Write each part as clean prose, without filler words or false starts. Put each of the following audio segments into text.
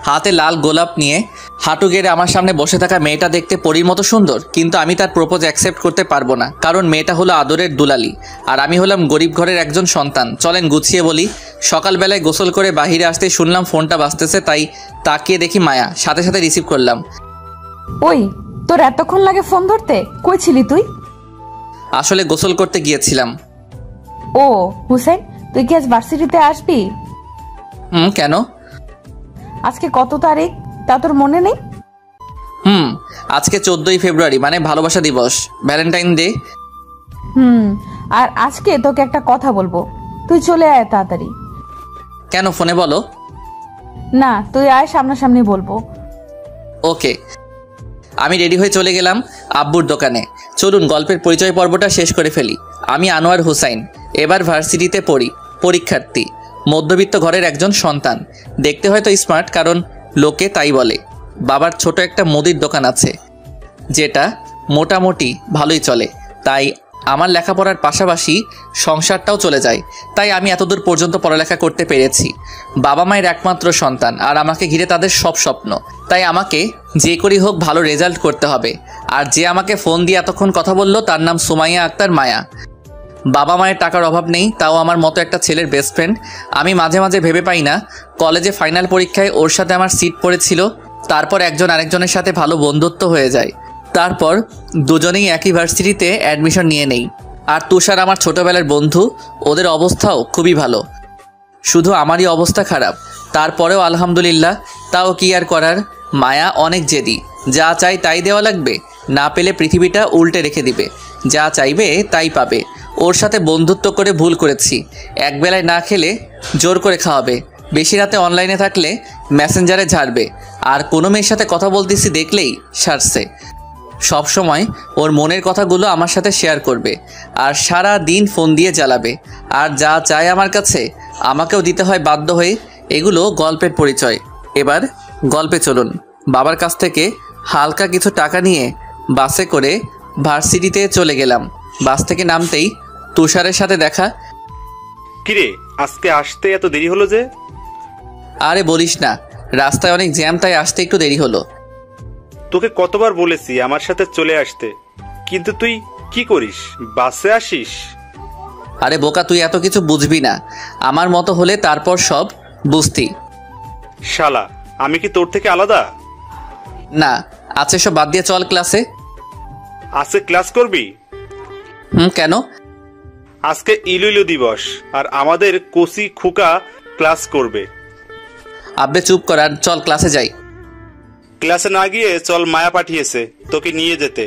হাতে লাল গোলাপ নিয়ে হাঁটু গেড়ে আমার সামনে বসে থাকা মেয়েটা দেখতে পরীর মতো সুন্দর, কিন্তু আমি তার প্রপোজ অ্যাকসেপ্ট করতে পারবো না, কারণ মেয়েটা হলো আদরের দুলালি আর আমি হলাম গরিব ঘরের একজন সন্তান। চলেন গুছিয়ে বলি। সকালবেলায় গোসল করে বাহিরে আসতে শুনলাম ফোনটা বাজতেছে, তাই তাকিয়ে দেখি মায়া। সাথে সাথে রিসিভ করলাম। ওই, তোর এতক্ষণ লাগে ফোন ধরতে? কই ছিলি তুই? আসলে গোসল করতে গিয়েছিলাম। ও হুসেন, তুই কি আজ ভার্সিটিতে আসবি? কেন? আজকে কত তারিখ তা তোর মনে নেই? আজকে 14ই ফেব্রুয়ারি, মানে ভালোবাসা দিবস, ভ্যালেন্টাইন ডে। আর আজকে তোকে একটা কথা বলবো, তুই চলে আয় তাড়াতাড়ি। কেন, ফোনে বলো। না, তুই আয়, সামনাসামনি বলবো। ওকে। আমি রেডি হয়ে চলে গেলাম আব্বুর দোকানে। চলুন গল্পের পরিচয় পর্বটা শেষ করে ফেলি। আমি আনোয়ার হুসাইন, এবার ভার্সিটিতে পড়ি, পরীক্ষার্থী, মধ্যবিত্ত ঘরের একজন সন্তান। দেখতে হয়তো স্মার্ট, কারণ লোকে তাই বলে। বাবার ছোট একটা মুদির দোকান আছে, যেটা মোটামুটি ভালোই চলে, তাই আমার লেখাপড়ার পাশাপাশি সংসারটাও চলে যায়। তাই আমি এতদূর পর্যন্ত পড়ালেখা করতে পেরেছি। বাবা মায়ের একমাত্র সন্তান, আর আমাকে ঘিরে তাদের সব স্বপ্ন। তাই আমাকে যে করেই হোক ভালো রেজাল্ট করতে হবে। আর যে আমাকে ফোন দিয়ে এতক্ষণ কথা বলল তার নাম সুমাইয়া আক্তার মায়া। বাবা মায়ের টাকার অভাব নেই, তাও আমার মতো একটা ছেলের বেস্ট ফ্রেন্ড। আমি মাঝে মাঝে ভেবে পাই না, কলেজে ফাইনাল পরীক্ষায় ওর সাথে আমার সিট পড়েছিল, তারপর একজন আরেকজনের সাথে ভালো বন্ধুত্ব হয়ে যায়, তারপর দুজনেই একই ভার্সিটিতে অ্যাডমিশন নিয়ে নেই। আর তুষার আমার ছোটোবেলার বন্ধু, ওদের অবস্থাও খুবই ভালো, শুধু আমারই অবস্থা খারাপ। তারপরেও আলহামদুলিল্লাহ, তাও কি আর করার। মায়া অনেক জেদি, যা চাই তাই দেওয়া লাগবে, না পেলে পৃথিবীটা উল্টে রেখে দিবে, যা চাইবে তাই পাবে। ওর সাথে বন্ধুত্ব করে ভুল করেছি, একবেলায় না খেলে জোর করে খাওয়াবে, বেশি রাতে অনলাইনে থাকলে মেসেঞ্জারে ঝাড়বে, আর কোনো মেয়ের সাথে কথা বলতেছি দেখলেই সারছে। সব সময় ওর মনের কথাগুলো আমার সাথে শেয়ার করবে, আর সারা দিন ফোন দিয়ে জ্বালাবে, আর যা চায় আমার কাছে আমাকেও দিতে হয় বাধ্য হয়ে। এগুলো গল্পের পরিচয়। এবার গল্পে চলুন। বাবার কাছ থেকে হালকা কিছু টাকা নিয়ে বাসে করে ভার্সিটিতে চলে গেলাম। বাস থেকে নামতেই তুষারের সাথে দেখা। কিরে, আজকে আসতে এত দেরি হলো যে? আরে বলিস না, রাস্তায় অনেক জ্যাম, তাই আসতে একটু দেরি হলো। তোকে কতবার বলেছি আমার সাথে চলে আসতে, কিন্তু তুই কি করিস, বাসে আসিস? আরে বোকা, তুই এত কিছু বুঝবি না, আমার মতো হলে তারপর সব বুঝতি। শালা, আমি কি তোর থেকে আলাদা? না, আছে, সব বাদ দিয়ে চল ক্লাসে। আজকে ক্লাস করবি? কেন? আজকে ইলুইলু দিবস, আর আমাদের কোসি খুকা ক্লাস করবে। আব্বে চুপ কর, আর চল ক্লাসে যাই। ক্লাসে না গিয়ে চল, মায়া পাঠিয়েছে তোকে নিয়ে যেতে।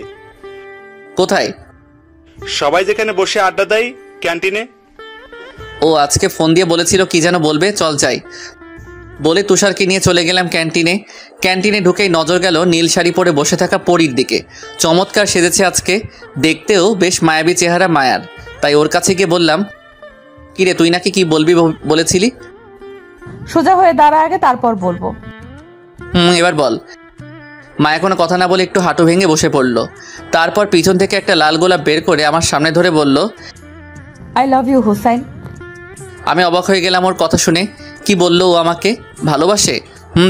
কোথায়? সবাই যেখানে বসে আড্ডা দেয়, ক্যান্টিনে। ও আজকে ফোন দিয়ে বলেছিল কি যেন বলবে, চল যাই বলে তুষারকে নিয়ে চলে গেলাম ক্যান্টিনে। ক্যান্টিনে ঢুকেই নজর গেল নীল শাড়ি পরে বসে থাকা পরীর দিকে। চমৎকার সেজেছে আজকে, দেখতেও বেশ মায়াবী চেহারা মায়ার। তাই ওর কাছে গিয়ে বললাম, কিরে তুই নাকি কি বলবি বলেছিলি? সোজা হয়ে দাঁড়া আগে, তারপর বলবো। এবার বল। মায়া কোনো কথা না বলে একটু হাঁটু ভেঙে বসে পড়ল, তারপর পিছন থেকে একটা লাল গোলাপ বের করে আমার সামনে ধরে বলল, আই লাভ ইউ হুসাইন। আমি অবাক হয়ে গেলাম ওর কথা শুনে। কি বললো ও আমাকে ভালোবাসে?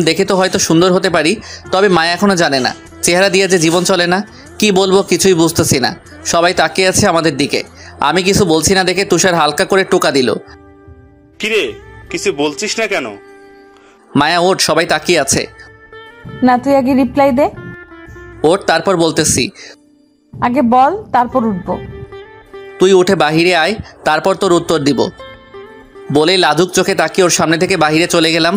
দেখে তো হয়তো সুন্দর হতে পারি, তবে মায়া এখনো জানে না চেহারা দিয়ে যে জীবন চলে না। কি বলবো কিছুই বুঝতেছি না। সবাই তাকিয়ে আছে আমাদের দিকে। আমি কিছু বলছি না দেখে তুষার হালকা করে টোকা দিল। কিরে, কিছু বলছিস না কেন? মায়া ওঠ, সবাই তাকিয়ে আছে। না, তুই আগে রিপ্লাই দে। ওঠ, তারপর বলতেছি। আগে বল, তারপর উঠবো। তুই উঠে বাহিরে আয়, তারপর তোর উত্তর দিব। বলেই লাজুক চোখে তাকিয়ে ওর সামনে থেকে বাহিরে চলে গেলাম।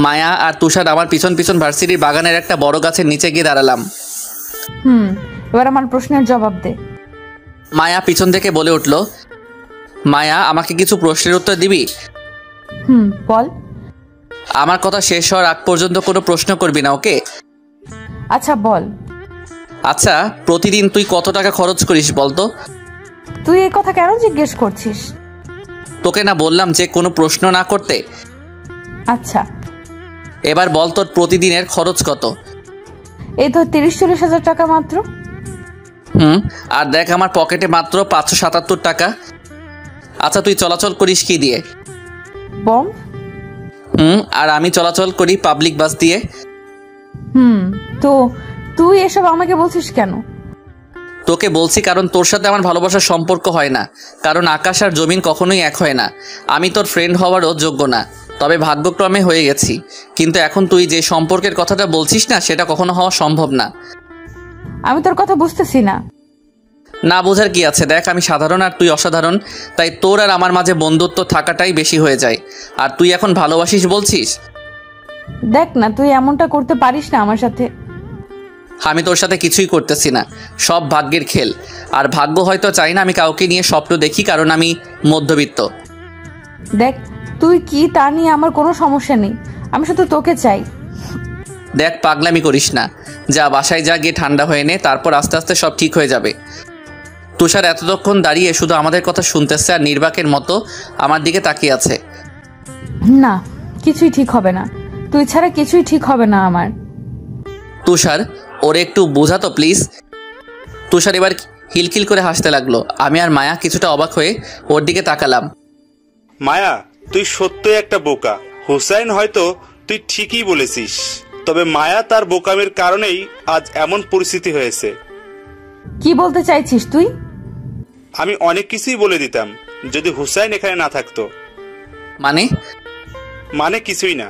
মায়া আর তুষার আমার পিছন পিছন ভার্সিটির বাগানের একটা বড় গাছের নিচে গিয়ে দাঁড়ালাম। এবার আমার প্রশ্নের জবাব দে। মায়া পিছন থেকে বলে উঠল, মায়া আমাকে কিছু প্রশ্নের উত্তর দিবি? বল। আমার কথা শেষ হওয়ার আগ পর্যন্ত কোনো প্রশ্ন করবি না, ওকে? আচ্ছা বল। আচ্ছা, প্রতিদিন তুই কত টাকা খরচ করিস বলতো? তুই এই কথা কেন জিজ্ঞেস করছিস? তোকে না বললাম যে কোনো প্রশ্ন না করতে? আচ্ছা, এবার বল তোর প্রতিদিনের খরচ কত? এই তো 30-40 হাজার টাকা মাত্র। আর দেখ আমার পকেটে মাত্র 577 টাকা। আচ্ছা তুই চলাচল করিস কি দিয়ে? বম। আর আমি চলাচল করি পাবলিক বাস দিয়ে। তো তুই এসব আমাকে বলছিস কেন? তোকে বলছি কারণ তোর সাথে আমার ভালোবাসার সম্পর্ক হয় না, কারণ আকাশ আর জমিন কখনোই এক হয় না। আমি তোর ফ্রেন্ড হওয়ারও যোগ্য না, তবে ভাগ্যক্রমে হয়ে গেছি। কিন্তু এখন তুই যে সম্পর্কের কথাটা বলছিস না, সেটা কখনো হওয়া সম্ভব না। আমি তোর কথা বুঝতেছি না। না বোঝার কি আছে, দেখ আমি সাধারণ আর তুই অসাধারণ, তাই তোর আর আমার মাঝে বন্ধুত্ব থাকাটাই বেশি হয়ে যায়। আর তুই এখন ভালোবাসিস বলছিস। দেখ না, তুই এমনটা করতে পারিস না আমার সাথে। আমি তোর সাথে কিছুই করতেছি না, সব ভাগ্যের খেল। আর ভাগ্য হয়তো চাই না আমি কাউকে নিয়ে স্বপ্ন দেখি, কারণ আমি মধ্যবিত্ত। দেখ তুই কি তা নিয়ে আমার কোনো সমস্যা নেই, আমি শুধু তোকে চাই। দেখ পাগলামি করিস না, যা বাসায় যা, গিয়ে ঠান্ডা হয়ে নে, তারপর আস্তে আস্তে সব ঠিক হয়ে যাবে। তুষার এতক্ষণ দাঁড়িয়ে শুধু আমাদের কথা শুনতেছে আর নির্বাকের মতো আমার দিকে তাকিয়ে আছে। না, কিছুই ঠিক হবে না, তুই ছাড়া কিছুই ঠিক হবে না আমার। তুষার, ওরে একটু বোঝা তো প্লিজ। তুষার এবার হিলকিল করে হাসতে লাগলো। আমি আর মায়া কিছুটা অবাক হয়ে ওর দিকে তাকালাম। মায়া, তুই সত্যই একটা বোকা। হুসাইন হয়তো তুই ঠিকই বলেছিস, তবে মায়া তার বোকামের কারণেই আজ এমন পরিস্থিতি হয়েছে। কি বলতে চাইছিস তুই? আমি অনেক কিছুই বলে দিতাম যদি হুসাইন এখানে না থাকতো। মানে কিছুই না,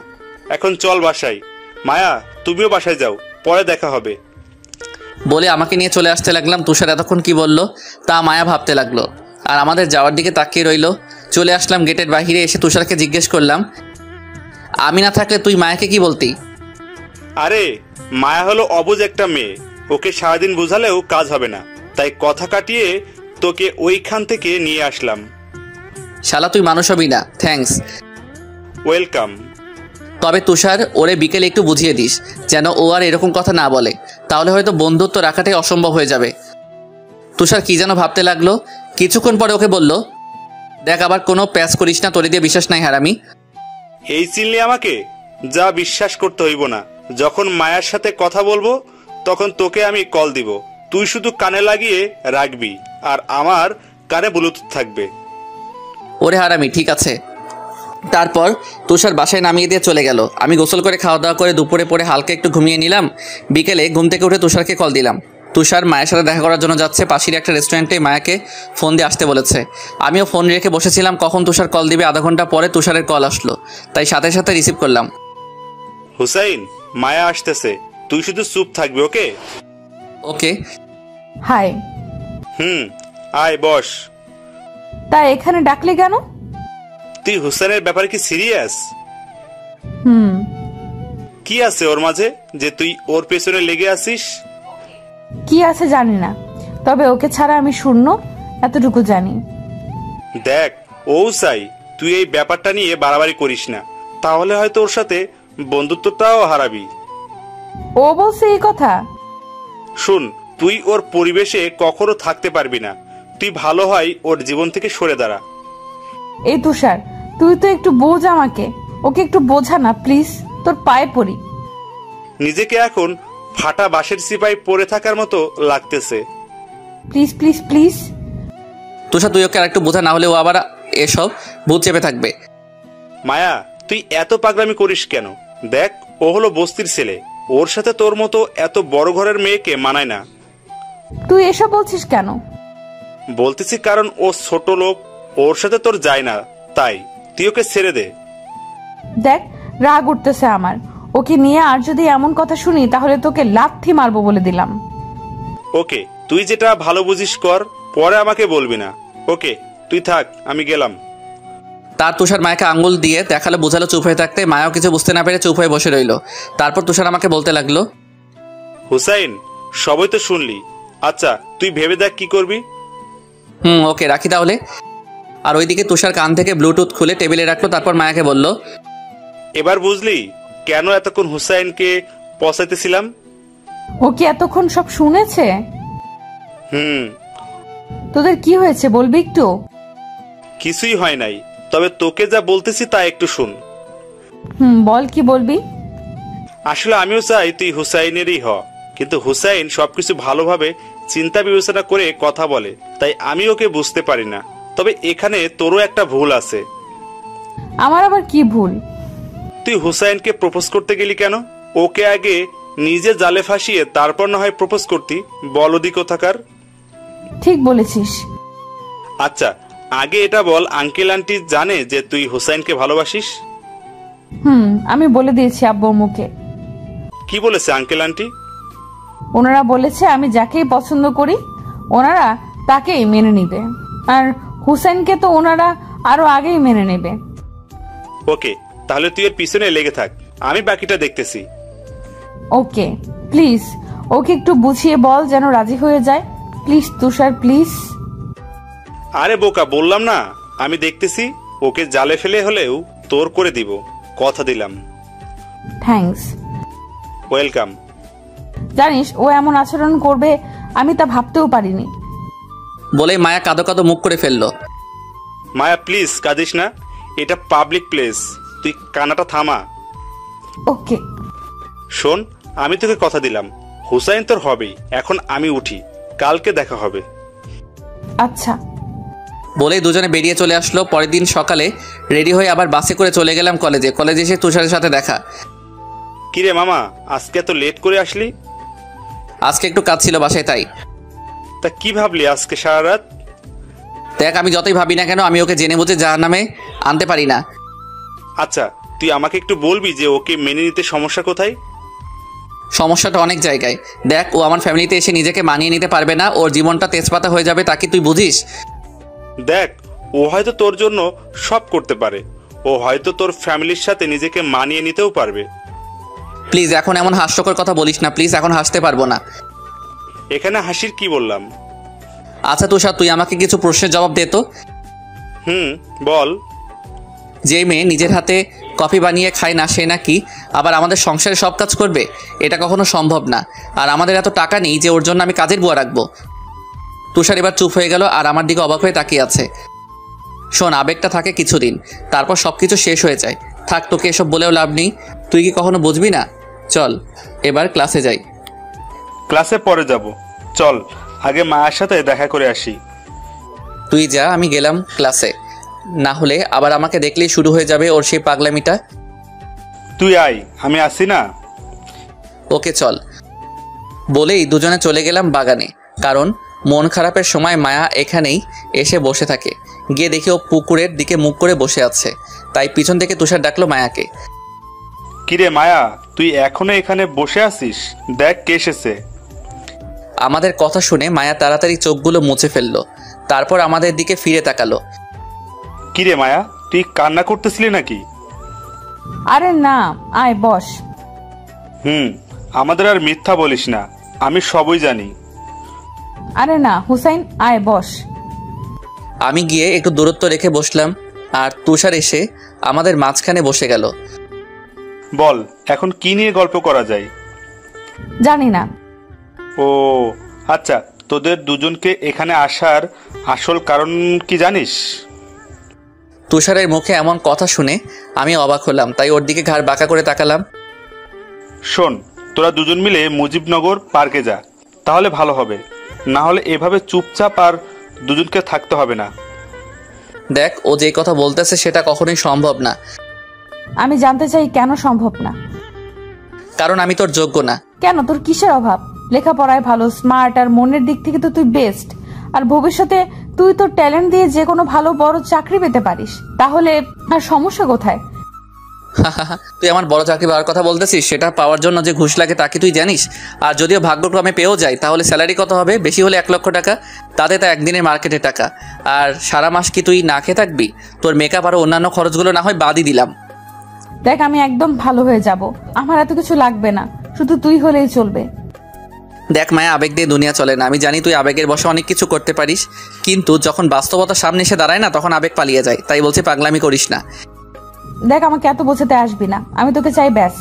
এখন চল বাসায়। মায়া, তুমিও বাসায় যাও, পরে দেখা হবে। বলে আমাকে নিয়ে চলে আসতে লাগলাম। তুষার এতক্ষণ কি বলল তা মায়া ভাবতে লাগলো আর আমাদের যাওয়ার দিকে তাকিয়ে রইল। চলে আসলাম গেটের বাইরে, এসে তুষারকে জিজ্ঞেস করলাম, আমি না থাকলে তুই মায়াকে কি বলতি? আরে, মায়া হলো অবুঝ একটা মেয়ে, ওকে সারাদিন বোঝালেও কাজ হবে না, তাই কথা কাটিয়ে তোকে ওইখান থেকে নিয়ে আসলাম। শালা তুই মানুষ হবি না, থ্যাঙ্কস। ওয়েলকাম। তবে তুষার, ওরে বিকেলে একটু বুঝিয়ে দিস যেন ও আর এরকম কথা না বলে, তাহলে হয়তো বন্ধুত্ব রাখাটাই অসম্ভব হয়ে যাবে। তুষার কি যেন ভাবতে লাগলো। কিছুক্ষণ পরে ওকে বলল, দেখ আবার কোনো প্যাচ করিস না, তোরে দিয়ে বিশ্বাস নাই হারামি। এই চিনলি আমাকে? যা, বিশ্বাস করতে হইব না। যখন মায়ের সাথে কথা বলবো তখন তোকে আমি কল দিব, তুই শুধু কানে লাগিয়ে রাখবি, আর আমার কানে ব্লুটুথ থাকবে। ওরে হারামি, ঠিক আছে। তারপর তুষার বাসায় নামিয়ে দিয়ে চলে গেল। আমি গোসল করে খাওয়া দাওয়া করে দুপুরে পরে হালকা একটু ঘুমিয়ে নিলাম। বিকেলে ঘুম থেকে উঠে তুষারকে কল দিলাম। তুষার মায়ের সাথে দেখা করার জন্য যাচ্ছে। পাশের একটা রেস্টুরেন্টে মায়াকে ফোন দিয়ে আসতে বলেছে। আমিও ফোন রেখে বসেছিলাম কখন তুষার কল দিবে। আধা ঘন্টা পরে তুষারের কল আসলো, তাই সাথে সাথে রিসিভ করলাম। হুসাইন, মায়া আসতেছে, তুই শুধু চুপ থাকবি। ওকে? ওকে। হাই। আয় বস। তা এখানে ডাকলি কেন? তুই হুসাইনের ব্যাপারে কি সিরিয়াস? কি আছে ওর মাঝে যে তুই ওর পেছনে লেগে আছিস? কি আছে জানি না, তবে ওকে ছাড়া আমি শূন্য, এতটুকু জানি। দেখ, ও চাই তুই এই ব্যাপারটা নিয়ে বাড়াবাড়ি করিস না, তাহলে হয়তো ওর সাথে বন্ধুত্বটাও হারাবি। ও বলছে এই কথা? শুন, তুই ওর পরিবেশে কখনো থাকতে পারবি না। তুই ভালো হয় ওর জীবন থেকে সরে দাঁড়া। এই তুষার, তুই তো একটু বোঝ আমাকে, ওকে একটু বোঝা না প্লিজ, তোর পায়ে পড়ি। নিজেকে এখন ফাটা বাঁশের সিপাই পড়ে থাকার মতো লাগতেছে। Please please please. তুষার, তুই ওকে আর একটু বোঝা, না হলে ও আবার এসব ভূত চেপে থাকবে। মায়া, তুই এত পাগলামি করিস কেন? দেখ, ও হলো বস্তির ছেলে, ওর সাথে তোর মতো এত বড় ঘরের মেয়েকে মানায় না। তুই এসব বলছিস কেন? বলতেছি কারণ ও ছোট লোক, ওর সাথে তোর যায় না, তাই তুই ওকে ছেড়ে দে। দেখ, রাগ উঠতেছে আমার, ওকে নিয়ে আর যদি এমন কথা শুনি তাহলে তোকে লাথি মারবো বলে দিলাম। ওকে, তুই যেটা ভালো বুঝিস কর, পরে আমাকে বলবি না। ওকে, তুই থাক, আমি গেলাম। তার তুষার মায়াকে আঙ্গুল দিয়ে দেখালো, বোঝালো চুপ হয়ে থাকতে। মায়াও কিছু বুঝতে না পেরে চুপ হয়ে বসে রইল। তারপর তুষার আমাকে বলতে লাগলো, হুসাইন, সবই তো শুনলি, আচ্ছা তুই ভেবে দেখ কি করবি। ওকে, রাখি তাহলে। আর ওইদিকে তুষার কান থেকে ব্লুটুথ খুলে টেবিলে রাখলো। তারপর মায়াকে বলল, এবার বুঝলি কেন এতক্ষণ হুসাইনকে পচাইতেছিলাম? ও কি এতক্ষণ সব শুনেছে? হুম। তোদের কি হয়েছে বলবি একটু? কিছুই হয় নাই, তবে তোকে যা বলতেছি তা একটু শুন। বল, কি বলবি? আসলে আমিও চাই তুই হুসাইনেরই হ, কিন্তু হুসাইন সবকিছু ভালোভাবে চিন্তা বিবেচনা করে কথা বলে, তাই আমি ওকে বুঝতে পারি না। তবে এখানে তোরও একটা ভুল আছে। আমার আবার কি ভুল? তুই হুসাইনকে প্রপোজ করতে গেলি কেন? ওকে আগে নিজে জালে ফাঁসিয়ে তারপর না হয় প্রপোজ করতি, বলদি কোথাকার। ঠিক বলেছিস। আচ্ছা, আগে এটা বল, আঙ্কেল আন্টি জানে যে তুই হুসাইনকে ভালোবাসিস? আমি বলে দিয়েছি আব্বুর মুখে। কি বলেছে আঙ্কেল আন্টি? ওনারা বলেছে আমি যাকেই পছন্দ করি ওনারা তাকেই মেনে নিবে, আর হুসেনকে তো ওনারা আরো আগেই মেনে নেবে। ওকে, তাহলে তুই এর পিছনে লেগে থাক, আমি বাকিটা দেখতেছি। ওকে, প্লিজ ওকে একটু বুঝিয়ে বল যেন রাজি হয়ে যায়। Please Tushar, please. আরে বোকা, বললাম না আমি দেখতেছি। ওকে জালে ফেলে হলেও তোর করে দিব, কথা দিলাম। থ্যাঙ্কস। ওয়েলকাম। জানিস ও এমন আচরণ করবে আমি তা ভাবতেও পারিনি। বলেই মায়া কাঁদো কাঁদো মুখ করে ফেললো। মায়া প্লিজ কাঁদিস না, এটা পাবলিক প্লেস, তুই কান্নাটা থামা। ওকে। শোন, আমি তোকে কথা দিলাম, হুসাইন তোর হবেই। এখন আমি উঠি, কালকে দেখা হবে। আচ্ছা। বলেই দুজনে বেরিয়ে চলে আসলো। পরের দিন সকালে রেডি হয়ে আবার বাসে করে চলে গেলাম কলেজে। কলেজে এসে তুষারের সাথে দেখা। কিরে মামা, আজকে এত লেট করে আসলি? আজকে একটু কাজ ছিল বাসায়, তাই। তা কি ভাবলি আজকে সারা রাত? দেখ, আমি যতই ভাবি না কেন আমি ওকে জেনে বুঝে জাহান্নামে আনতে পারি না। আচ্ছা, তুই আমাকে একটু বলবি যে ওকে মেনে নিতে সমস্যা কোথায়? সমস্যাটা অনেক জায়গায়। দেখ, ও আমার ফ্যামিলিতে এসে নিজেকে মানিয়ে নিতে পারবে না, ওর জীবনটা তেজপাতা হয়ে যাবে, তাকে তুই বুঝিস? দেখ, ও হয়তো তোর জন্য সব করতে পারে, ও হয়তো তোর ফ্যামিলির সাথে নিজেকে মানিয়ে নিতেও পারবে। প্লিজ এখন এমন হাস্যকর কথা বলিস না, প্লিজ, এখন হাসতে পারবো না। এখানে হাসির কি বললাম? আচ্ছা তুষার, তুই আমাকে কিছু প্রশ্নের জবাব দে তো। বল। যে মেয়ে নিজের হাতে কফি বানিয়ে খায় না, সে নাকি আবার আমাদের সংসারে সব কাজ করবে? এটা কখনো সম্ভব না। আর আমাদের এত টাকা নেই যে ওর জন্য আমি কাজের বুয়া রাখবো। তুষার এবার চুপ হয়ে গেল আর আমার দিকে অবাক হয়ে তাকিয়ে আছে। শোন, আবেগটা থাকে কিছুদিন, তারপর সব কিছু শেষ হয়ে যায়। থাক, তোকে এসব বলেও লাভ নেই, তুই কি কখনো বুঝবি না? চল এবার ক্লাসে যাই। ক্লাসে পরে যাব, চল আগে মায়ের সাথে দেখা করে আসি। তুই যা, আমি গেলাম ক্লাসে। না হলে আবার আমাকে দেখলেই শুরু হয়ে যাবে ওর সেই পাগলামিটা। তুই আয়, আমি আসি না। ওকে চল। বলেই দুজনে চলে গেলাম বাগানে, কারণ মন খারাপের সময় মায়া এখানেই এসে বসে থাকে। গিয়ে দেখি ও পুকুরের দিকে মুখ করে বসে আছে, তাই পিছন থেকে তুষার ডাকলো মায়াকে। কিরে মায়া, তুই এখনো এখানে বসে আছিস? দেখ কে এসেছে। আমাদের কথা শুনে মায়া তাড়াতাড়ি চোখগুলো মুছে ফেললো, তারপর আমাদের দিকে ফিরে তাকালো। কিরে মায়া, তুই কান্না করতেছিলি নাকি? আরে না, আয় বস। আমাদের আর মিথ্যা বলিস না, আমি সবই জানি। আরে না হুসাইন, আয় বস। আমি গিয়ে একটু দূরত্ব রেখে বসলাম, আর তুষার এসে আমাদের মাঝখানে বসে গেল। বল, এখন কি নিয়ে গল্প করা যায়? জানি না। ও আচ্ছা, তোদের দুজনকে এখানে আসার আসল কারণ কি জানিস? তুষারের মুখে এমন কথা শুনে আমি অবাক হলাম, তাই ওর দিকে ঘাড় বাঁকা করে তাকালাম। শোন, তোরা দুজন মিলে মুজিবনগর পার্কে যা, তাহলে ভালো হবে। না হলে এভাবে চুপচাপ আর দুজনকে থাকতে হবে না। দেখ, ও যে কথা বলতেছে সেটা কখনোই সম্ভব না। আমি জানতে চাই কেন সম্ভব না? কারণ আমি তোর যোগ্য না। কেন, তোর কিসের অভাব? লেখাপড়ায় ভালো, স্মার্ট, আর মনের দিক থেকে তো তুই বেস্ট। আর ভবিষ্যতে তুই তোর ট্যালেন্ট দিয়ে যে কোনো ভালো বড় চাকরি পেতে পারিস, তাহলে আর সমস্যা কোথায়? তুই আমার বড় চাকরি পাওয়ার কথা বলতেছিস? সেটা পাওয়ার জন্য যে ঘুষ লাগে তা কি তুই জানিস? আর যদিও ভাগ্যক্রমে পেয়েও যায়, তাহলে স্যালারি কত হবে? বেশি হলে 1 লক্ষ টাকা, তাতে তা একদিনের মার্কেটের টাকা। আর সারা মাস কি তুই না খেয়ে থাকবি? তোর মেকআপ আর অন্যান্য খরচগুলো না হয় বাদই দিলাম। দেখ, আমি একদম ভালো হয়ে যাব, আমার এত কিছু লাগবে না, শুধু তুই হলেই চলবে। দেখ মায়া, আবেগ দিয়ে দুনিয়া চলে না। আমি জানি তুই আবেগের বশে অনেক কিছু করতে পারিস, কিন্তু যখন বাস্তবতার সামনে এসে দাঁড়ায় না, তখন আবেগ পালিয়ে যায়। তাই বলছি, পাগলামি করিস না। দেখ, আমাকে এত বোঝাতে আসবি না, আমি তোকে চাই ব্যাস।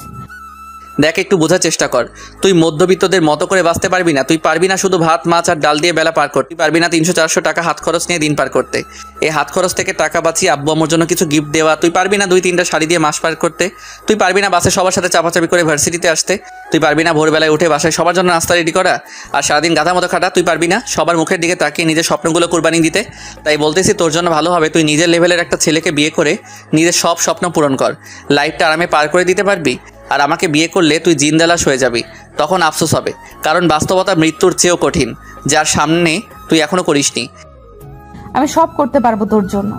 দেখ, একটু বোঝার চেষ্টা কর। তুই মধ্যবিত্তদের মতো করে বাঁচতে পারবি না। তুই পারবি না শুধু ভাত মাছ আর ডাল দিয়ে বেলা পার করতে। তুই পারবি না 300-400 টাকা হাত খরচ নিয়ে দিন পার করতে। এই হাত খরচ থেকে টাকা বাঁচিয়ে আব্বু আম্মুর জন্য কিছু গিফট দেওয়া। তুই পারবি না 2-3টা শাড়ি দিয়ে মাস পার করতে। তুই পারবি না বাসে সবার সাথে চাপাচাপি করে ভার্সিটিতে আসতে। তুই পারবি না ভোরবেলায় উঠে বাসায় সবার জন্য নাস্তা রেডি করা আর সারাদিন গাধা মতো খাটা। তুই পারবি না সবার মুখের দিকে তাকিয়ে নিজের স্বপ্নগুলো কুরবানি দিতে। তাই বলতেছি, তোর জন্য ভালো হবে তুই নিজের লেভেলের একটা ছেলেকে বিয়ে করে নিজের সব স্বপ্ন পূরণ কর। লাইফটা আরামে পার করে দিতে পারবি। আর আমাকে বিয়ে করলে তুই জিন্দালাশ হয়ে যাবি। তখন আফসোস হবে, কারণ বাস্তবতা মৃত্যুর চেয়েও কঠিন, যার সামনে তুই এখনো করিসনি। আমি সব করতে পারবো তোর জন্য।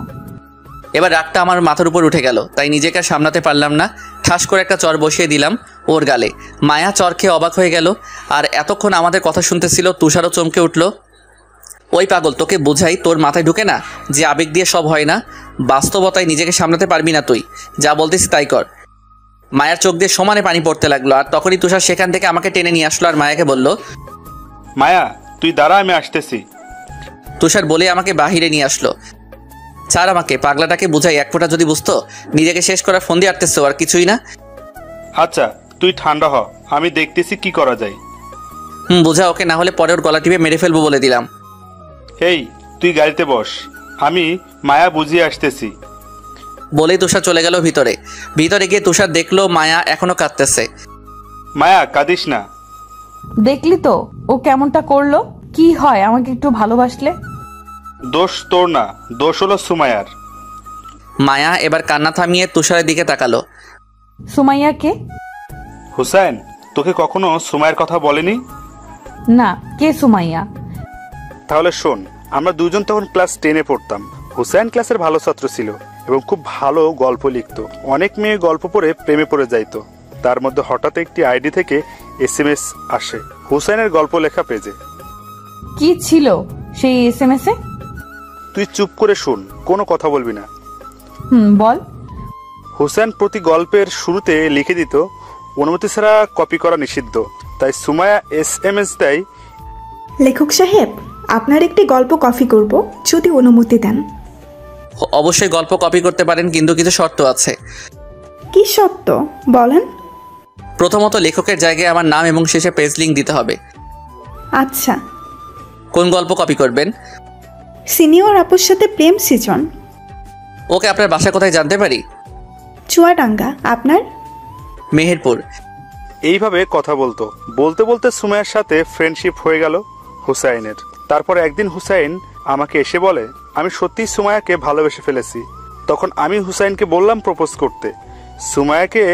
এবার রাগটা আমার মাথার উপর উঠে গেল, তাই নিজেকে আর সামলাতে পারলাম না। ঠাস করে একটা চর বসিয়ে দিলাম ওর গালে। মায়া চর খেয়ে অবাক হয়ে গেল। আর এতক্ষণ আমাদের কথা শুনতেছিল তুষারও চমকে উঠল। ওই পাগল, তোকে বোঝাই, তোর মাথায় ঢুকে না যে আবেগ দিয়ে সব হয় না। বাস্তবতায় নিজেকে সামলাতে পারবি না তুই। যা বলতেছি তাই কর। মায়ার চোখ দিয়ে সমানে পানি পড়তে লাগলো। আর তখনই তুষার সেখান থেকে আমাকে টেনে নিয়ে আসলো আর মায়াকে বলল, মায়া তুই দাঁড়া, আমি আসতেছি। তুষার বলে আমাকে বাহিরে নিয়ে আসলো। ছাড় আমাকে, পাগলাটাকে বুঝাই, এক ফোঁটা যদি বুঝতো। নিজেকে শেষ করার ফোন দিয়ে আটতেছো, আর কিছুই না। আচ্ছা তুই ঠান্ডা হ, আমি দেখতেছি কি করা যায়। বোঝা ওকে, না হলে পরে ওর গলা টিপে মেরে ফেলবো বলে দিলাম। এই তুই গাড়িতে বস, আমি মায়া বুঝিয়ে আসতেছি। বলেই তুষার চলে গেল ভিতরে। ভিতরে গিয়ে তুষার দেখলো মায়া এখনো কাঁদতেছে। মায়া কাঁদিস না। দেখলি তো ও কেমনটা করলো। কি হয় আমাকে একটু ভালোবাসলে? দোষ তোর না, দোষ হলো সুমায়ার। মায়া এবার কান্না থামিয়ে তুষারের দিকে তাকালো। সুমাইয়া কে? হুসাইন তোকে কখনো সুমায়ার কথা বলেনি? না, কে সুমাইয়া? তাহলে শোন, আমরা দুজন তখন ক্লাস 10-এ পড়তাম। হুসাইন ক্লাসের ভালো ছাত্র ছিল এবং খুব ভালো গল্প লিখতো। অনেক মেয়ে গল্প পড়ে প্রেমে পড়ে যাইতো। তার মধ্যে হঠাৎ একটি আইডি থেকে SMS আসে হুসাইনের গল্প লেখা পেজে। কি ছিল সেই SMS এ? তুই চুপ করে শুন, কোনো কথা বলবি না। বল। হুসাইন প্রতি গল্পের শুরুতে লিখে দিত, অনুমতি ছাড়া কপি করা নিষিদ্ধ। তাই সুমায়া SMS দেয়, লেখক সাহেব, আপনার একটি গল্প কপি করব, যদি অনুমতি দেন। অবশ্যই গল্প কপি করতে পারেন, কিন্তু কিছু শর্ত আছে। কি শর্ত বলেন? প্রথমত, লেখকের জায়গায় আমার নাম এবং শেষে পেজ লিঙ্ক দিতে হবে। আচ্ছা। কোন গল্প কপি করবেন? সিনিয়র আপুর সাথে প্রেম সিজন। ওকে, আপনার বাসা কোথায় জানতে পারি? চুয়াডাঙ্গা। আপনার? মেহেরপুর। এইভাবে কথা বলতো। বলতে বলতে সুমায়ার সাথে ফ্রেন্ডশিপ হয়ে গেল হুসাইনের। তারপর একদিন হুসাইন আমাকে এসে বলে, আমি সত্যিই সুমায়াকে ভালোবেসে ফেলেছি। তখন আমি হুসাইনকে বললাম প্রপোজ করতে। সুমায়াকে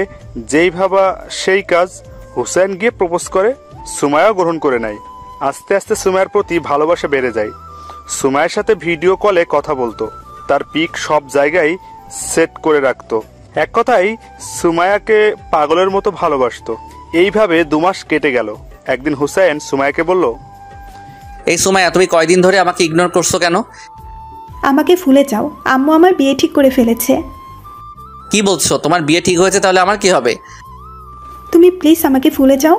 যেই ভাবা সেই কাজ, হুসাইন গিয়ে প্রপোজ করে। সুমায়াও গ্রহণ করে নেয়। আস্তে আস্তে সুমায়ার প্রতি ভালোবাসা বেড়ে যায়। সুমায়ার সাথে ভিডিও কলে কথা বলতো। তার পিক সব জায়গায় সেট করে রাখতো। এক কথায় সুমায়াকে পাগলের মতো ভালোবাসতো। এইভাবে 2 মাস কেটে গেল। একদিন হুসাইন সুমায়াকে বলল, এই সুমায়া, তুমি কয়দিন ধরে আমাকে ইগনোর করছো কেন? আমাকে ভুলে যাও, আম্মু আমার বিয়ে ঠিক করে ফেলেছে। কি বলছো? তোমার বিয়ে ঠিক হয়েছে, তাহলে আমার কি হবে? তুমি প্লিজ আমাকে ভুলে যাও।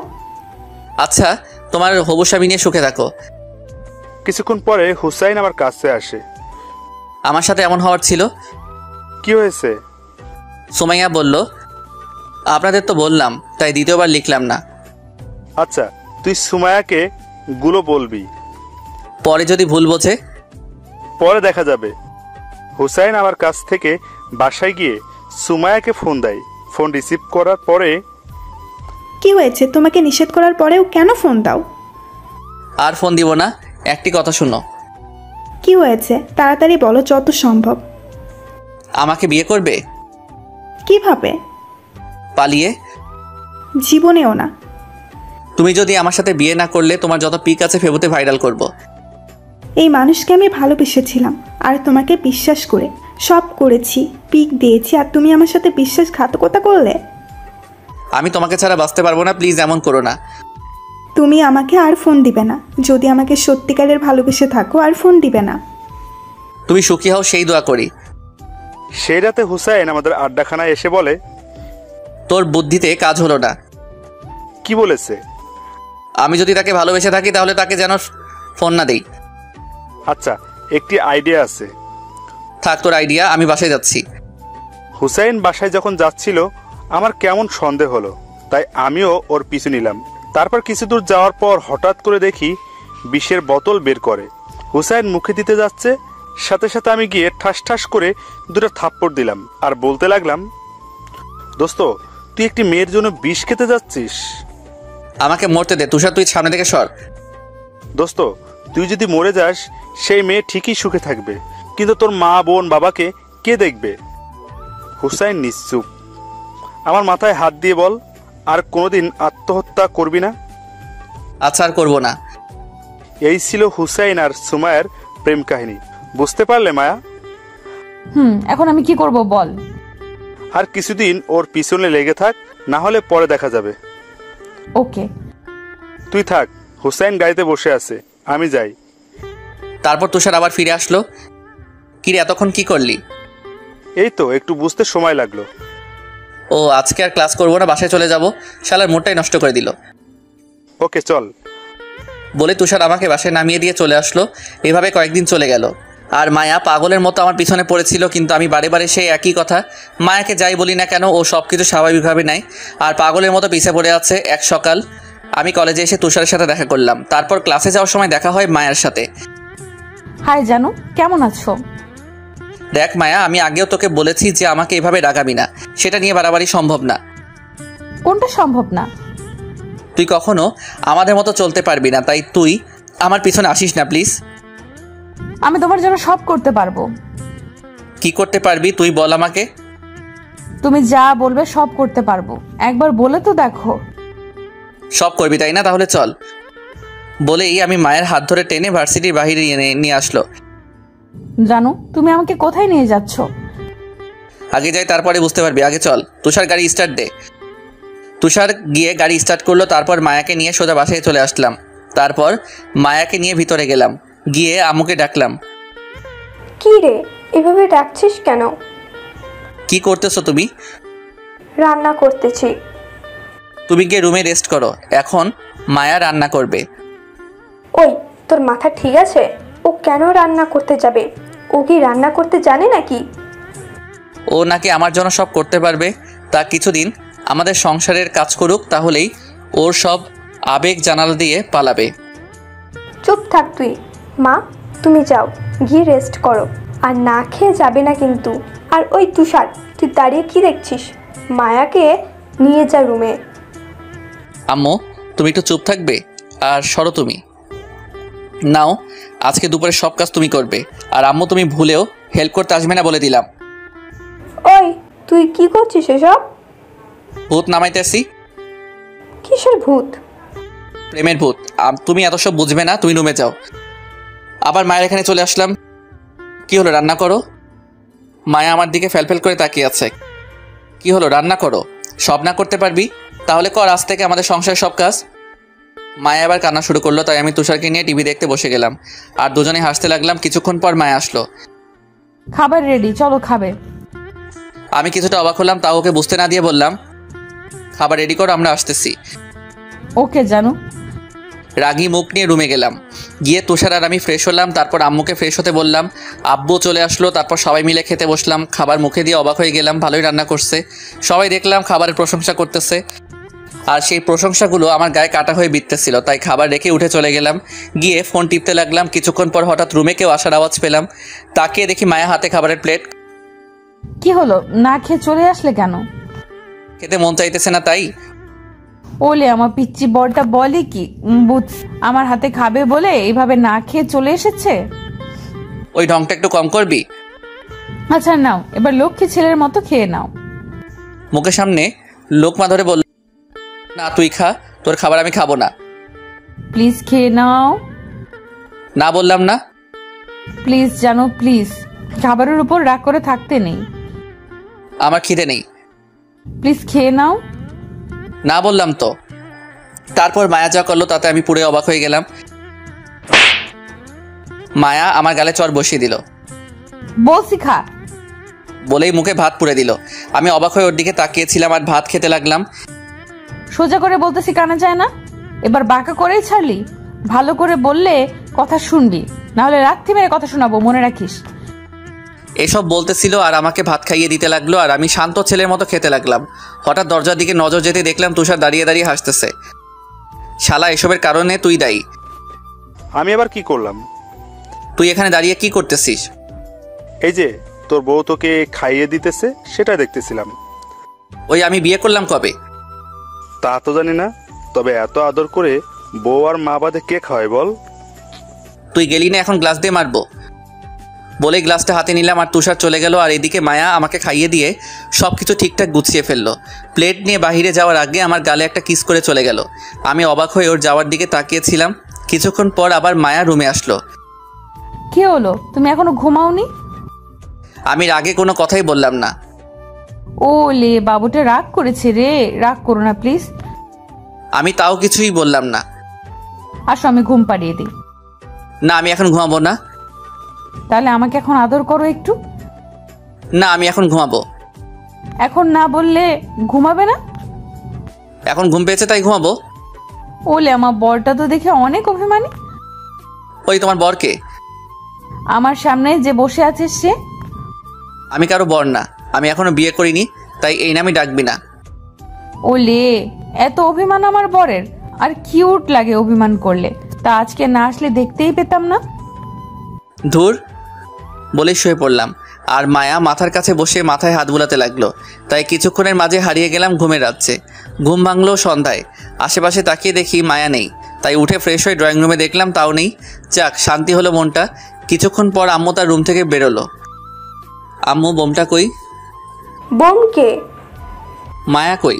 আচ্ছা, তোমার হবু স্বামী নিয়ে সুখে থাকো। কিছুক্ষণ পরে হুসাইন আমার কাছে আসে। আমার সাথে এমন হওয়ার ছিল। কি হয়েছে? সুমাইয়া বলল, আপনাদের তো বললাম, তাই দ্বিতীয়বার লিখলাম না। আচ্ছা, তুই সুমায়াকে গুলো বলবি, পরে যদি ভুল বোঝে? পরে দেখা যাবে। হুসাইন আমার কাছ থেকে বাসায় গিয়ে সুমায়াকে ফোন দেয়। ফোন রিসিভ করার পরে, কি হয়েছে? তোমাকে নিষেধ করার পরেও কেন ফোন দাও? আর ফোন দিব না, একটি কথা শুনো। কি হয়েছে তাড়াতাড়ি বলো, যত সম্ভব। আমাকে বিয়ে করবে? কিভাবে? পালিয়ে। জীবনেও না। তুমি যদি আমার সাথে বিয়ে না করলে, তোমার যত পিক আছে ফেসবুকে ভাইরাল করব। এই মানুষকে আমি ভালোবেসেছিলাম আর তোমাকে বিশ্বাস করে সব করেছি, পিক দিয়েছি, আর তুমি আমার সাথে বিশ্বাসঘাতকতা করলে। আমি তোমাকে ছাড়া বাঁচতে পারবো না, প্লিজ এমন করো না। তুমি আমাকে আর ফোন দিবে না। যদি আমাকে সত্যিকারের ভালোবেসে থাকো, আর ফোন দিবে না। তুমি সুখী হও সেই দোয়া করি। সেই রাতে হুসাইন আমাদের আড্ডাখানায় এসে বলে, তোর বুদ্ধিতে কাজ হলো না। কি বলেছে? আমি যদি তাকে ভালোবেসে থাকি, তাহলে তাকে যেন ফোন না দেই। আচ্ছা, একটি আইডিয়া আছে। থাক তোর আইডিয়া, আমি বাসায় যাচ্ছি। হুসাইন বাসায় যখন যাচ্ছিল, আমার কেমন সন্দেহ হলো। তাই আমিও ওর পিছু নিলাম। তারপর কিছু দূর যাওয়ার পর হঠাৎ করে দেখি বিষের বোতল বের করে। হুসাইন মুখে দিতে যাচ্ছে, সাথে সাথে আমি গিয়ে ঠাস ঠাস করে দুটো থাপ্পড় দিলাম আর বলতে লাগলাম, দোস্ত তুই একটি মেয়ের জন্য বিষ খেতে যাচ্ছিস? আমাকে মরতে দে তুষার, তুই সামনে থেকে সর। দোস্ত তুই যদি মরে যাস সেই মেয়ে ঠিকই সুখে থাকবে, কিন্তু তোর মা বোন বাবাকে কে দেখবে? হুসাইন নিশ্চুপ। আমার মাথায় হাত দিয়ে বল, আর কোনোদিন আত্মহত্যা করবি না? আচ্ছা, আর করবো না। এই ছিল হুসাইন আর সুমায়ের প্রেম কাহিনী। বুঝতে পারলে মায়া? এখন আমি কি করব বল। আর কিছুদিন ওর পিছনে লেগে থাক, না হলে পরে দেখা যাবে। ওকে। তুই থাক, হুসাইন গাড়িতে বসে আছে, আমি যাই। তারপর তুষার আবার ফিরে আসলো। কিরে এতক্ষণ কি করলি? এই তো একটু বুঝতে সময় লাগলো। ও আজকে আর ক্লাস করবো না, বাসায় চলে যাব। শালার মুডটাই নষ্ট করে দিল। ওকে চল। বলে তুষার আমাকে বাসায় নামিয়ে দিয়ে চলে আসলো। এভাবে কয়েকদিন চলে গেল। আর মায়া পাগলের মতো আমার পিছনে পড়েছিল, কিন্তু আমি বারে বারে সেই একই কথা। মায়াকে যাই বলি না কেন ও সব কিছু স্বাভাবিকভাবে নেয়, আর পাগলের মতো পিছে পড়ে আছে। এক সকাল আমি কলেজে এসে তুষারের সাথে দেখা করলাম। তারপর ক্লাসে যাওয়ার সময় দেখা হয় মায়ার সাথে। হাই জানু, কেমন আছো? দেখ মায়া, আমি আগেও তোকে বলেছি যে আমাকে এভাবে রাগাবি না, সেটা নিয়ে বাড়াবাড়ি সম্ভব না। কোনটা সম্ভব না? তুই কখনো আমাদের মতো চলতে পারবি না, তাই তুই আমার পিছনে আসিস না প্লিজ। আমি তোমার জন্য সব করতে পারবো। কি করতে পারবি তুই বল আমাকে। তুমি যা বলবে সব করতে পারবো, একবার বলে তো দেখো। সব করবি তাই না? তাহলে চল। বলেই আমি মায়ের হাত ধরে টেনে ভার্সিটির বাহিরে নিয়ে আসলো। জানো তুমি আমাকে কোথায় নিয়ে যাচ্ছ? আগে যাই তারপরে বুঝতে পারবি, আগে চল। তুষার গাড়ি স্টার্ট দে। তুষার গিয়ে গাড়ি স্টার্ট করলো। তারপর মায়াকে নিয়ে সোজা বাসায় চলে আসলাম। তারপর মায়াকে নিয়ে ভিতরে গেলাম, গিয়ে আম্মুকে ডাকলাম। কি রে, এভাবে ডাকছিস কেন? কি করতেছো তুমি? রান্না করতেছি। তুমি গিয়ে রুমে রেস্ট করো, এখন মায়া রান্না করবে। ওই তোর মাথা ঠিক আছে? ও কেন রান্না করতে যাবে? ও কি রান্না করতে জানে নাকি? ও নাকি আমার জন্য সব করতে পারবে। তা কিছুদিন আমাদের সংসারের কাজ করুক, তাহলেই ওর সব আবেগ জানালা দিয়ে পালাবে। চুপ থাক তুই। মা তুমি যাও, গিয়ে রেস্ট করো, আর না খেয়ে যাবে না কিন্তু। আর ওই তুষার, তুই দাঁড়িয়ে কি দেখছিস? মায়াকে নিয়ে যা রুমে। আম্মু তুমি একটু চুপ থাকবে আর সরো তুমি। নাও, আজকে দুপুরে সব কাজ তুমি করবে। আর আম্মু তুমি ভুলেও হেল্প করতে আসবে না বলে দিলাম। ওই তুই কি করছিস এসব? ভূত নামাইতেছি। কিসের ভূত? প্রেমের ভূত। তুমি এত সব বুঝবে না, তুমি রুমে যাও। আবার মায়ের এখানে চলে আসলাম। কি হলো, রান্না করো। মায়া আমার দিকে ফেলফেল করে তাকিয়ে আছে। কি হলো, রান্না করো। সব না করতে পারবি? তাহলে কর আজ থেকে আমাদের সংসারের সব কাজ। মায়া আবার কান্না শুরু করলো, তাই আমি তুষারকে নিয়ে টিভি দেখতে বসে গেলাম। আর দুজনে হাসতে লাগলাম। কিছুক্ষণ পর মায়া আসলো। খাবার রেডি, চলো খাবে। আমি কিছুটা অবাক হলাম, তাও ওকে বুঝতে না দিয়ে বললাম, খাবার রেডি করো, আমরা আসতেছি। ওকে জানু। রাগী মুখ নিয়ে রুমে গেলাম। গিয়ে তুষার আর আমি ফ্রেশ হলাম। তারপর আম্মুকে ফ্রেশ হতে বললাম। আব্বু চলে আসলো। তারপর সবাই মিলে খেতে বসলাম। খাবার মুখে দিয়ে অবাক হয়ে গেলাম, ভালোই রান্না করছে। সবাই দেখলাম খাবারের প্রশংসা করতেছে, আর সেই প্রশংসাগুলো আমার গায়ে কাটা হয়ে বিঁধতেছিল। তাই খাবার রেখে উঠে চলে গেলাম। গিয়ে ফোন টিপতে লাগলাম। কিছুক্ষণ পর হঠাৎ রুমে কেউ আসার আওয়াজ পেলাম। তাকিয়ে দেখি মায়া হাতে খাবারের প্লেট। কি হলো, না খেয়ে চলে আসলে কেন? খেতে মন চাইতেছে না তাই। ওলে আমার পিচ্চি বড়টা বলে কি, বুঝ আমার হাতে খাবে বলে এইভাবে না খেয়ে চলে এসেছে। ওই ঢংটা একটু কম করবি? আচ্ছা নাও, এবার লক্ষ্মী ছেলের মতো খেয়ে নাও। মুখের সামনে লোকমা ধরে বলল, না তুই খা, তোর খাবার আমি খাবো না। প্লিজ খেয়ে নাও। না বললাম না? প্লিজ জানো, প্লিজ। খাবারের উপর রাগ করে থাকতে নেই। আমার খিদে নেই। প্লিজ খেয়ে নাও। না বললাম তো। তারপর মায়া যা করলো তাতে আমি পুরো অবাক হয়ে গেলাম। মায়া আমার গালে চড় বসিয়ে দিল। বলছি খা। বলেই মুখে ভাত পুড়ে দিল। আমি অবাক হয়ে ওর দিকে তাকিয়েছিলাম আর ভাত খেতে লাগলাম। সোজা করে বলতেছি কানে যায় না, এবার বাঁকা করেই ছাড়লি। ভালো করে বললে কথা শুনবি, না হলে রাত্রি মেরে কথা শোনাবো, মনে রাখিস। এসব বলতেছিল আর আমাকে ভাত খাইয়ে দিতে লাগলো, আর আমি শান্ত ছেলের মতো খেতে লাগলাম। হঠাৎ দরজার দিকে নজর যেতে দেখলাম তুষার দাঁড়িয়ে দাঁড়িয়ে হাসতেছে। শালা, এসবের কারণে তুই দায়ী। আমি আবার কি করলাম? তুই এখানে দাঁড়িয়ে কি করতেছিস? এই যে তোর বউ তোকে খাইয়ে দিতেছে, সেটা দেখতেছিলাম। ওই আমি বিয়ে করলাম কবে? তা তো জানি না, তবে এত আদর করে বউ আর মা বাদে কে খাওয়ায় বল? তুই গেলি না, এখন গ্লাস দিয়ে মারবো। বলে গ্লাসটা হাতে নিলাম আর তুষার চলে গেল, আর এদিকে মায়া আমাকে খাইয়ে দিয়ে সব কিছু ঠিকঠাক গুছিয়ে ফেললো। প্লেট নিয়ে বাহিরে যাওয়ার আগে আমার গালে একটা কিস করে চলে গেল। আমি অবাক হয়ে ওর যাওয়ার দিকে তাকিয়েছিলাম। কিছুক্ষণ পর আবার মায়া রুমে আসলো। কি হলো, তুমি এখনো ঘুমাওনি? আমি রাগে কোনো কথাই বললাম না। ও লে, বাবুটা রাগ করেছে রে, রাগ করো না প্লিজ। আমি তাও কিছুই বললাম না। আসো আমি ঘুম পাড়িয়ে দিই। না, আমি এখন ঘুমাবো না। তাহলে আমাকে এখন আদর করো একটু। না, আমি এখন ঘুমাবো। এখন না বললে ঘুমাবে না? এখন ঘুম পেয়েছে তাই ঘুমাবো। ওলে, আমার বরটা তো দেখে অনেক অভিমানী। ওই তোমার বরকে? আমার সামনে যে বসে আছে সে। আমি কারো বর না, আমি এখনো বিয়ে করিনি, তাই এই নামই ডাকবি না। ওলে, এত অভিমান আমার বরের, আর কিউট লাগে অভিমান করলে। তা আজকে না আসলে দেখতেই পেতাম না। ধুর, বলে শুয়ে পড়লাম। আর মায়া মাথার কাছে বসে মাথায় হাত বুলাতে লাগলো। তাই কিছুক্ষণের মাঝে হারিয়ে গেলাম ঘুমের রাজ্যে। ঘুম ভাঙলো সন্ধ্যায়। আশেপাশে তাকিয়ে দেখি মায়া নেই, তাই উঠে ফ্রেশ হয়ে ড্রয়িং রুমে দেখলাম তাও নেই। যাক, শান্তি হলো মনটা। কিছুক্ষণ পর আম্মু তার রুম থেকে বেরোলো। আম্মু, বোমটা কই? বোমকে? মায়া কই?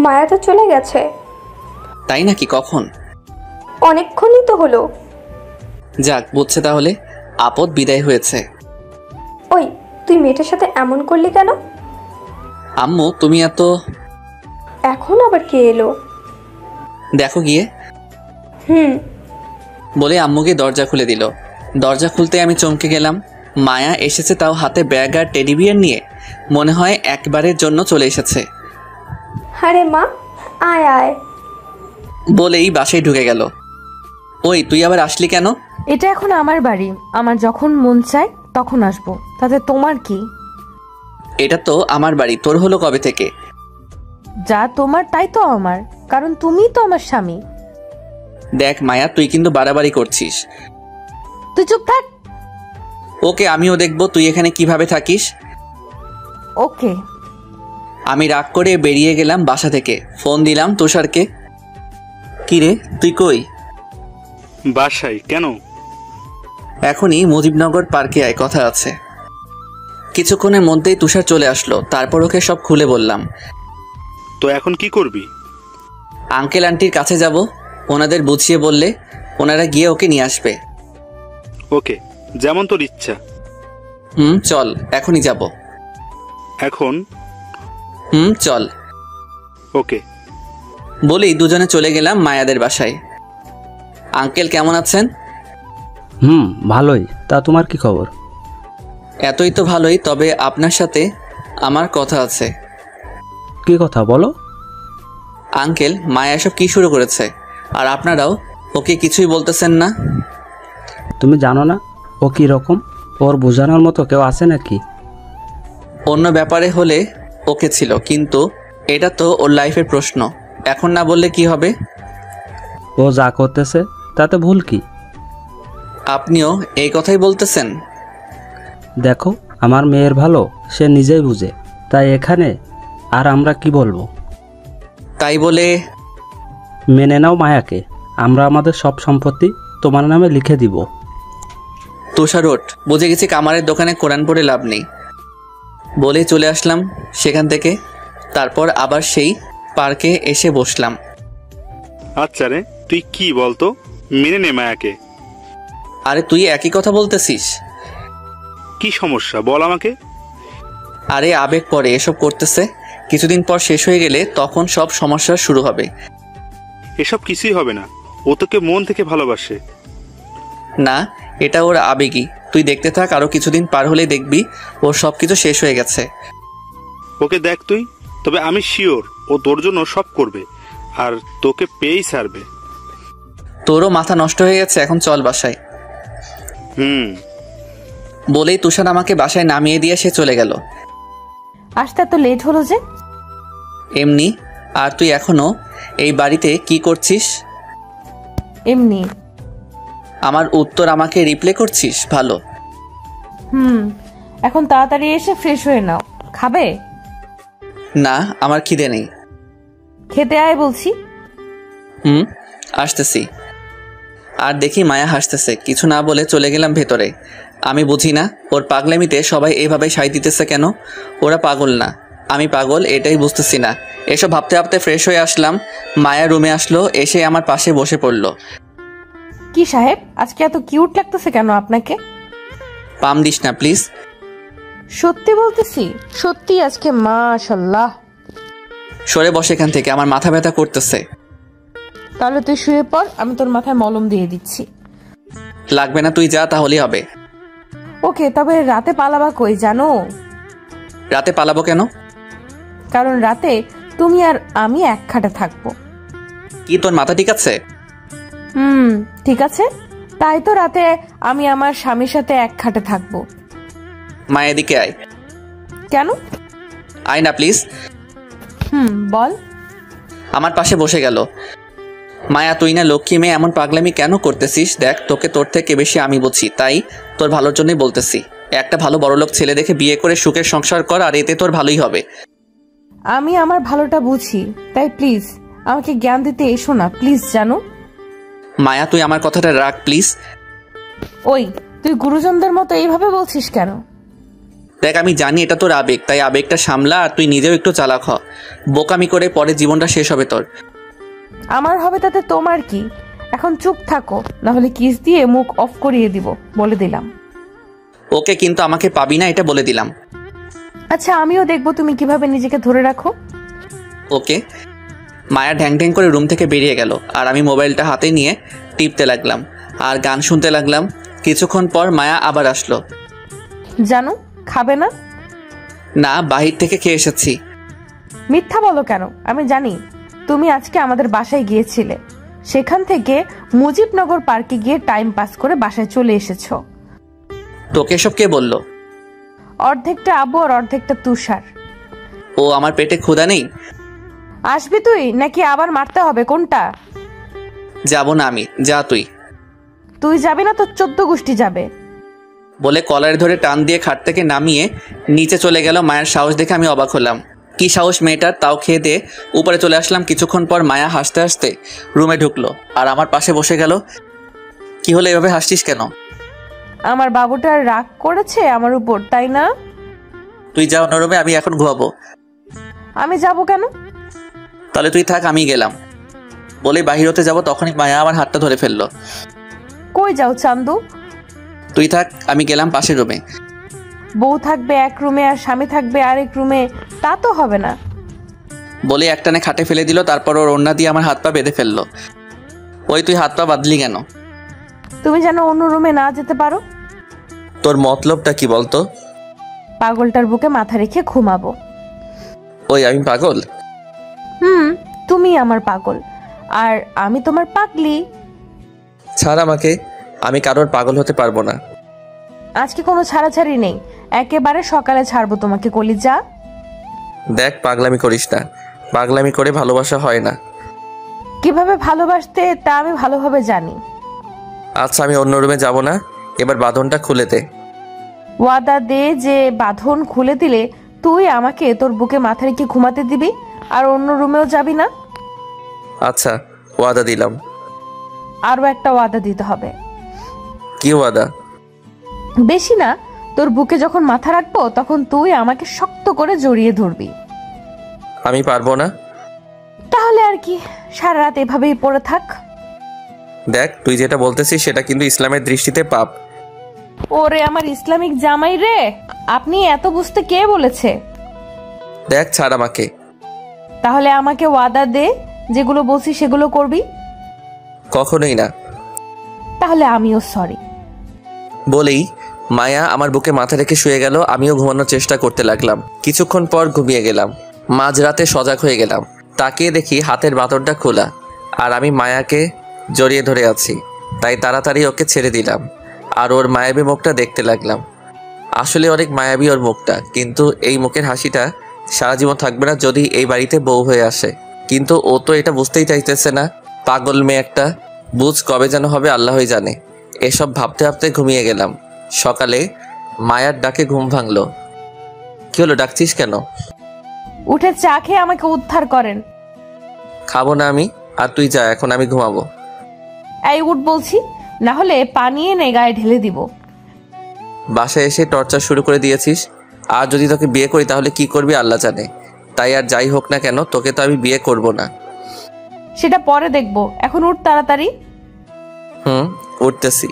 মায়া তো চলে গেছে। তাই নাকি? কখন? অনেকক্ষণই তো হলো। যাক, বুঝছে তাহলে আপদ বিদায় হয়েছে। ওই, তুই মেয়েটার সাথে এমন করলি কেন? আম্মু, তুমি এত... এখন আবার কে এলো? দেখো গিয়ে। বলে আম্মুকে দরজা খুলে দিল। দরজা খুলতে আমি চমকে গেলাম। মায়া এসেছে, তাও হাতে ব্যাগ আর টেডি বিয়ার নিয়ে। মনে হয় একবারের জন্য চলে এসেছে। আরে মা, আয় আয় বলেই বাসায় ঢুকে গেল। ওই, তুই আবার আসলি কেন? এটা এখন আমার বাড়ি, আমার যখন মন চায় তখন আসবো, তাতে তোমার কি? এটা তো আমার বাড়ি, তোর হলো কবে থেকে? যা তোমার তাই তো আমার, কারণ তুমিই তো আমার স্বামী। দেখ মায়া, তুই কিন্তু বাড়াবাড়ি করছিস। তুই চুপ থাক। ওকে, আমিও দেখবো তুই এখানে কিভাবে থাকিস। ওকে। আমি রাগ করে বেরিয়ে গেলাম বাসা থেকে। ফোন দিলাম তুষারকে। কিরে, তুই কই? বাসায়। কেন? এখনই মুজিবনগর পার্কে আয়, কথা আছে। কিছুক্ষণের মধ্যেই তুষার চলে আসলো। তারপর ওকে সব খুলে বললাম। তো এখন কি করবি? আঙ্কেল আন্টির কাছে যাব, ওনাদের বুঝিয়ে বললে ওনারা গিয়ে ওকে নিয়ে আসবে। ওকে, যেমন তোর ইচ্ছা। চল, এখনই যাব। এখন? চল। ওকে। বলেই দুজনে চলে গেলাম মায়াদের বাসায়। আঙ্কেল কেমন আছেন? ভালোই। তা তোমার কি খবর? এতই তো ভালোই, তবে আপনার সাথে আমার কথা আছে। কি কথা বলো? আঙ্কেল, মায়া এসব কি শুরু করেছে, আর আপনারাও ওকে কিছুই বলতেছেন না? তুমি জানো না ও কি রকম? ওর বোঝানোর মতো কেউ আছে নাকি? অন্য ব্যাপারে হলে ওকে ছিল, কিন্তু এটা তো ওর লাইফের প্রশ্ন। এখন না বললে কি হবে? ও যা করতেছে তাতে ভুল কি? আপনিও এই কথাই বলতেছেন? দেখো, আমার মেয়ের ভালো সে নিজেই বুঝে, তাই এখানে আর আমরা কি বলবো? তাই বলে মেনে নাও মায়াকে, আমরা আমাদের সব সম্পত্তি তোমার নামে লিখে দিব। তুষারোট, বুঝে গেছি কামারের দোকানে কোরআন পড়ে লাভ নেই। বলে চলে আসলাম সেখান থেকে। তারপর আবার সেই পার্কে এসে বসলাম। আচ্ছা রে, তুই কি বলতো, মেনে নে মায়াকে। আরে তুই একই কথা বলতেছিস। কি সমস্যা বল আমাকে। আরে আবেগ পরে এসব করতেছে, কিছুদিন পর শেষ হয়ে গেলে তখন সব সমস্যা শুরু হবে। এসব কিছুই হবে না, ও তোকে মন থেকে ভালোবাসে। না, এটা ওর আবেগই। তুই দেখতে থাক, আরো কিছুদিন পার হলে দেখবি ওর সব কিছু শেষ হয়ে গেছে। ওকে দেখ তুই, তবে আমি শিওর ও তোর জন্য সব করবে, আর তোকে পেয়েই ছাড়বে। তোরও মাথা নষ্ট হয়ে গেছে, এখন চল বাসায়। বলেই তুষার আমাকে বাসায় নামিয়ে দিয়ে সে চলে গেল। আসতে এত লেট হলো যে? এমনি। আর তুই এখনো এই বাড়িতে কি করছিস? এমনি। আমার উত্তর আমাকে রিপ্লে করছিস? ভালো। এখন তাড়াতাড়ি এসে ফ্রেশ হয়ে নাও। খাবে? না, আমার খিদে নেই। খেতে আয় বলছি। আসতেছি। আর দেখি মায়া হাসতেছে। কিছু না বলে চলে গেলাম ভেতরে। আমি বুঝি না ওর পাগলামিতে সবাই এভাবে সাই দিতেছে কেন। ওরা পাগল না, আমি পাগল, এটাই বুঝতেছি না। এসব ভাবতে ভাবতে ফ্রেশ হয়ে আসলাম। মায়া রুমে আসলো, এসে আমার পাশে বসে পড়লো। কি সাহেব, আজকে এত কিউট লাগতেছে কেন আপনাকে? পাম দিস না প্লিজ। সত্যি বলতেছি, সত্যি আজকে মাশাআল্লাহ। সরে বসে এখান থেকে, আমার মাথা ব্যথা করতেছে। তাহলে তুই শুয়ে পড়, আমি তোর মাথায় মলম দিয়ে দিচ্ছি। লাগবে না, তুই যা তাহলেই হবে। ওকে, তবে রাতে পালাবা কই জানো? রাতে পালাবো কেন? কারণ রাতে তুমি আর আমি এক খাটে থাকবো। কি তোর মাথা ঠিক আছে? ঠিক আছে। তাই তো রাতে আমি আমার স্বামীর সাথে এক খাটে থাকবো। মায়া এদিকে আয়। কেন? আয় না প্লিজ। বল। আমার পাশে বসে গেল। মায়া তুই না লক্ষ্মী মেয়ে, এমন পাগলামি কেন করতেছিস? দেখ, তোকে তোর থেকে বেশি আমি বুঝি, তাই তোর ভালোর জন্যই বলতেছি। একটা ভালো বড়লোক ছেলে দেখে বিয়ে করে সুখের সংসার কর, আর এতে তোর ভালোই হবে। আমি আমার ভালোটা বুঝি, তাই প্লিজ আমাকে জ্ঞান দিতে এসো না প্লিজ, জানো? মায়া তুই আমার কথাটা রাখ প্লিজ। ওই, তুই গুরুজনদের মতো এইভাবে বলছিস কেন? দেখ, আমি জানি এটা তোর আবেগ, তাই আবেগটা সামলা, আর তুই নিজেও একটু চালাক হ। বোকামি করে পরে জীবনটা শেষ হবে তোর। আমার হবে তাতে তোমার কি? এখন চুপ থাকো, না হলে কিস দিয়ে মুখ অফ করিয়ে দিব, বলে দিলাম। ওকে, কিন্তু আমাকে পাবি না, এটা বলে দিলাম। আচ্ছা, আমিও দেখবো তুমি কিভাবে নিজেকে ধরে রাখো। ওকে। মায়া ঢ্যাং ঢ্যাং করে রুম থেকে বেরিয়ে গেল, আর আমি মোবাইলটা হাতে নিয়ে টিপতে লাগলাম আর গান শুনতে লাগলাম। কিছুক্ষণ পর মায়া আবার আসলো। জানো, খাবে না? না, বাহির থেকে খেয়ে এসেছি। মিথ্যা বলো কেন? আমি জানি তুমি আজকে আমাদের বাসায় গিয়েছিলে, সেখান থেকে মুজিবনগর পার্কে গিয়ে টাইম পাস করে বাসায় চলে এসেছো। তোকে এসব কে বললো? অর্ধেকটা আব্বু আর অর্ধেকটা তুষার। ও, আমার পেটে ক্ষুধা নেই? আসবি তুই নাকি আবার মারতে হবে, কোনটা? যাব না আমি, যা তুই। তুই যাবি না তো 14 গোষ্ঠী যাবে। বলে কলার ধরে টান দিয়ে খাট থেকে নামিয়ে নিচে চলে গেল। মায়ের সাহস দেখে আমি অবাক হলাম। কি সাহস মেয়েটার! তাও খেয়ে দিয়ে উপরে চলে আসলাম। কিছুক্ষণ পর মায়া হাসতে হাসতে রুমে ঢুকলো আর আমার পাশে বসে গেল। কি হলো, এভাবে হাসছিস কেন? আমার বাবুটা রাগ করেছে আমার উপর, তাই না? তুই যা অন্য রুমে, আমি এখন ঘুমাবো। আমি যাব কেন? তাহলে তুই থাক, আমি গেলাম। বলে বাহির হতে যাব, তখনই মায়া আমার হাতটা ধরে ফেললো। কই যাও চান্দু? তুই থাক, আমি গেলাম পাশের রুমে। বউ থাকবে এক রুমে আর স্বামী থাকবে আরেক রুমে, তা তো হবে না। বলে একটানে খাটে ফেলে দিল, তারপর ওর ওড়না দিয়ে আমার হাত পা বেঁধে ফেললো। ওই, তুই হাত পা বাঁধলি কেন? তুমি যেন অন্য রুমে না যেতে পারো। তোর মতলবটা কি বলতো? পাগলটার বুকে মাথা রেখে ঘুমাবো। ওই, আমি পাগল? তুমি আমার পাগল আর আমি তোমার পাগলি। ছাড় আমাকে, আমি কারোর পাগল হতে পারবো না। আজকে কোনো ছাড়াছাড়ি নেই, একেবারে সকালে ছাড়বো তোমাকে কলিজা। দেখ, পাগলামি করিস না। পাগলামি করে ভালোবাসা হয় না। কিভাবে ভালোবাসতে তা আমি ভালোভাবে জানি। আচ্ছা, আমি অন্য রুমে যাব না, এবার বাঁধনটা খুলে দে। ওয়াদা দে যে বাঁধন খুলে দিলে তুই আমাকে তোর বুকে মাথা রেখে ঘুমাতে দিবি আর অন্য রুমেও যাবি না। আচ্ছা, ওয়াদা দিলাম। আরো একটা ওয়াদা দিতে হবে। কি ওয়াদা? বেশি না, তোর বুকে যখন মাথা রাখবো তখন তুই আমাকে শক্ত করে জড়িয়ে ধরবি। আমি পারবো না। তাহলে আর কি, সারা রাত এভাবেই পড়ে থাক। দেখ, তুই যেটা বলতেছিস সেটা কিন্তু ইসলামের দৃষ্টিতে পাপ। ওরে আমার ইসলামিক জামাই রে, আপনি এত বুঝতে কে বলেছে? দেখ, ছাড় আমাকে। তাহলে আমাকে ওয়াদা দে, যেগুলো বলছি সেগুলো করবি। কখনোই না। তাহলে আমিও সরি। বলেই মায়া আমার বুকে মাথা রেখে শুয়ে গেল। আমিও ঘুমানোর চেষ্টা করতে লাগলাম। কিছুক্ষণ পর ঘুমিয়ে গেলাম। মাঝরাতে সজাগ হয়ে গেলাম। তাকিয়ে দেখি হাতের বাঁধনটা খোলা আর আমি মায়াকে জড়িয়ে ধরে আছি। তাই তাড়াতাড়ি ওকে ছেড়ে দিলাম আর ওর মায়াবী মুখটা দেখতে লাগলাম। আসলে অনেক মায়াবী ওর মুখটা, কিন্তু এই মুখের হাসিটা সারা জীবন থাকবে না যদি এই বাড়িতে বউ হয়ে আসে। কিন্তু ও তো এটা বুঝতেই চাইতেছে না। পাগল মেয়ে একটা। বুঝ কবে যেন হবে আল্লাহই জানে। এসব ভাবতে ভাবতে ঘুমিয়ে গেলাম। সকালে মায়ার ডাকে ঘুম ভাঙলো। কি হলো, ডাকছিস কেন? উঠে চা খেয়ে আমাকে উদ্ধার করেন। খাবো না আমি, আর তুই যা, এখন আমি ঘুমাবো। এই উঠ বলছি, না হলে পানি এনে গায়ে ঢেলে দিব। বাসায় এসে টর্চার শুরু করে দিয়েছিস। আর যদি তোকে বিয়ে করি তাহলে কি করবি আল্লাহ জানে। তাই আর যাই হোক না কেন, তোকে তো আমি বিয়ে করব না। সেটা পরে দেখবো, এখন উঠ তাড়াতাড়ি। উঠতেছি।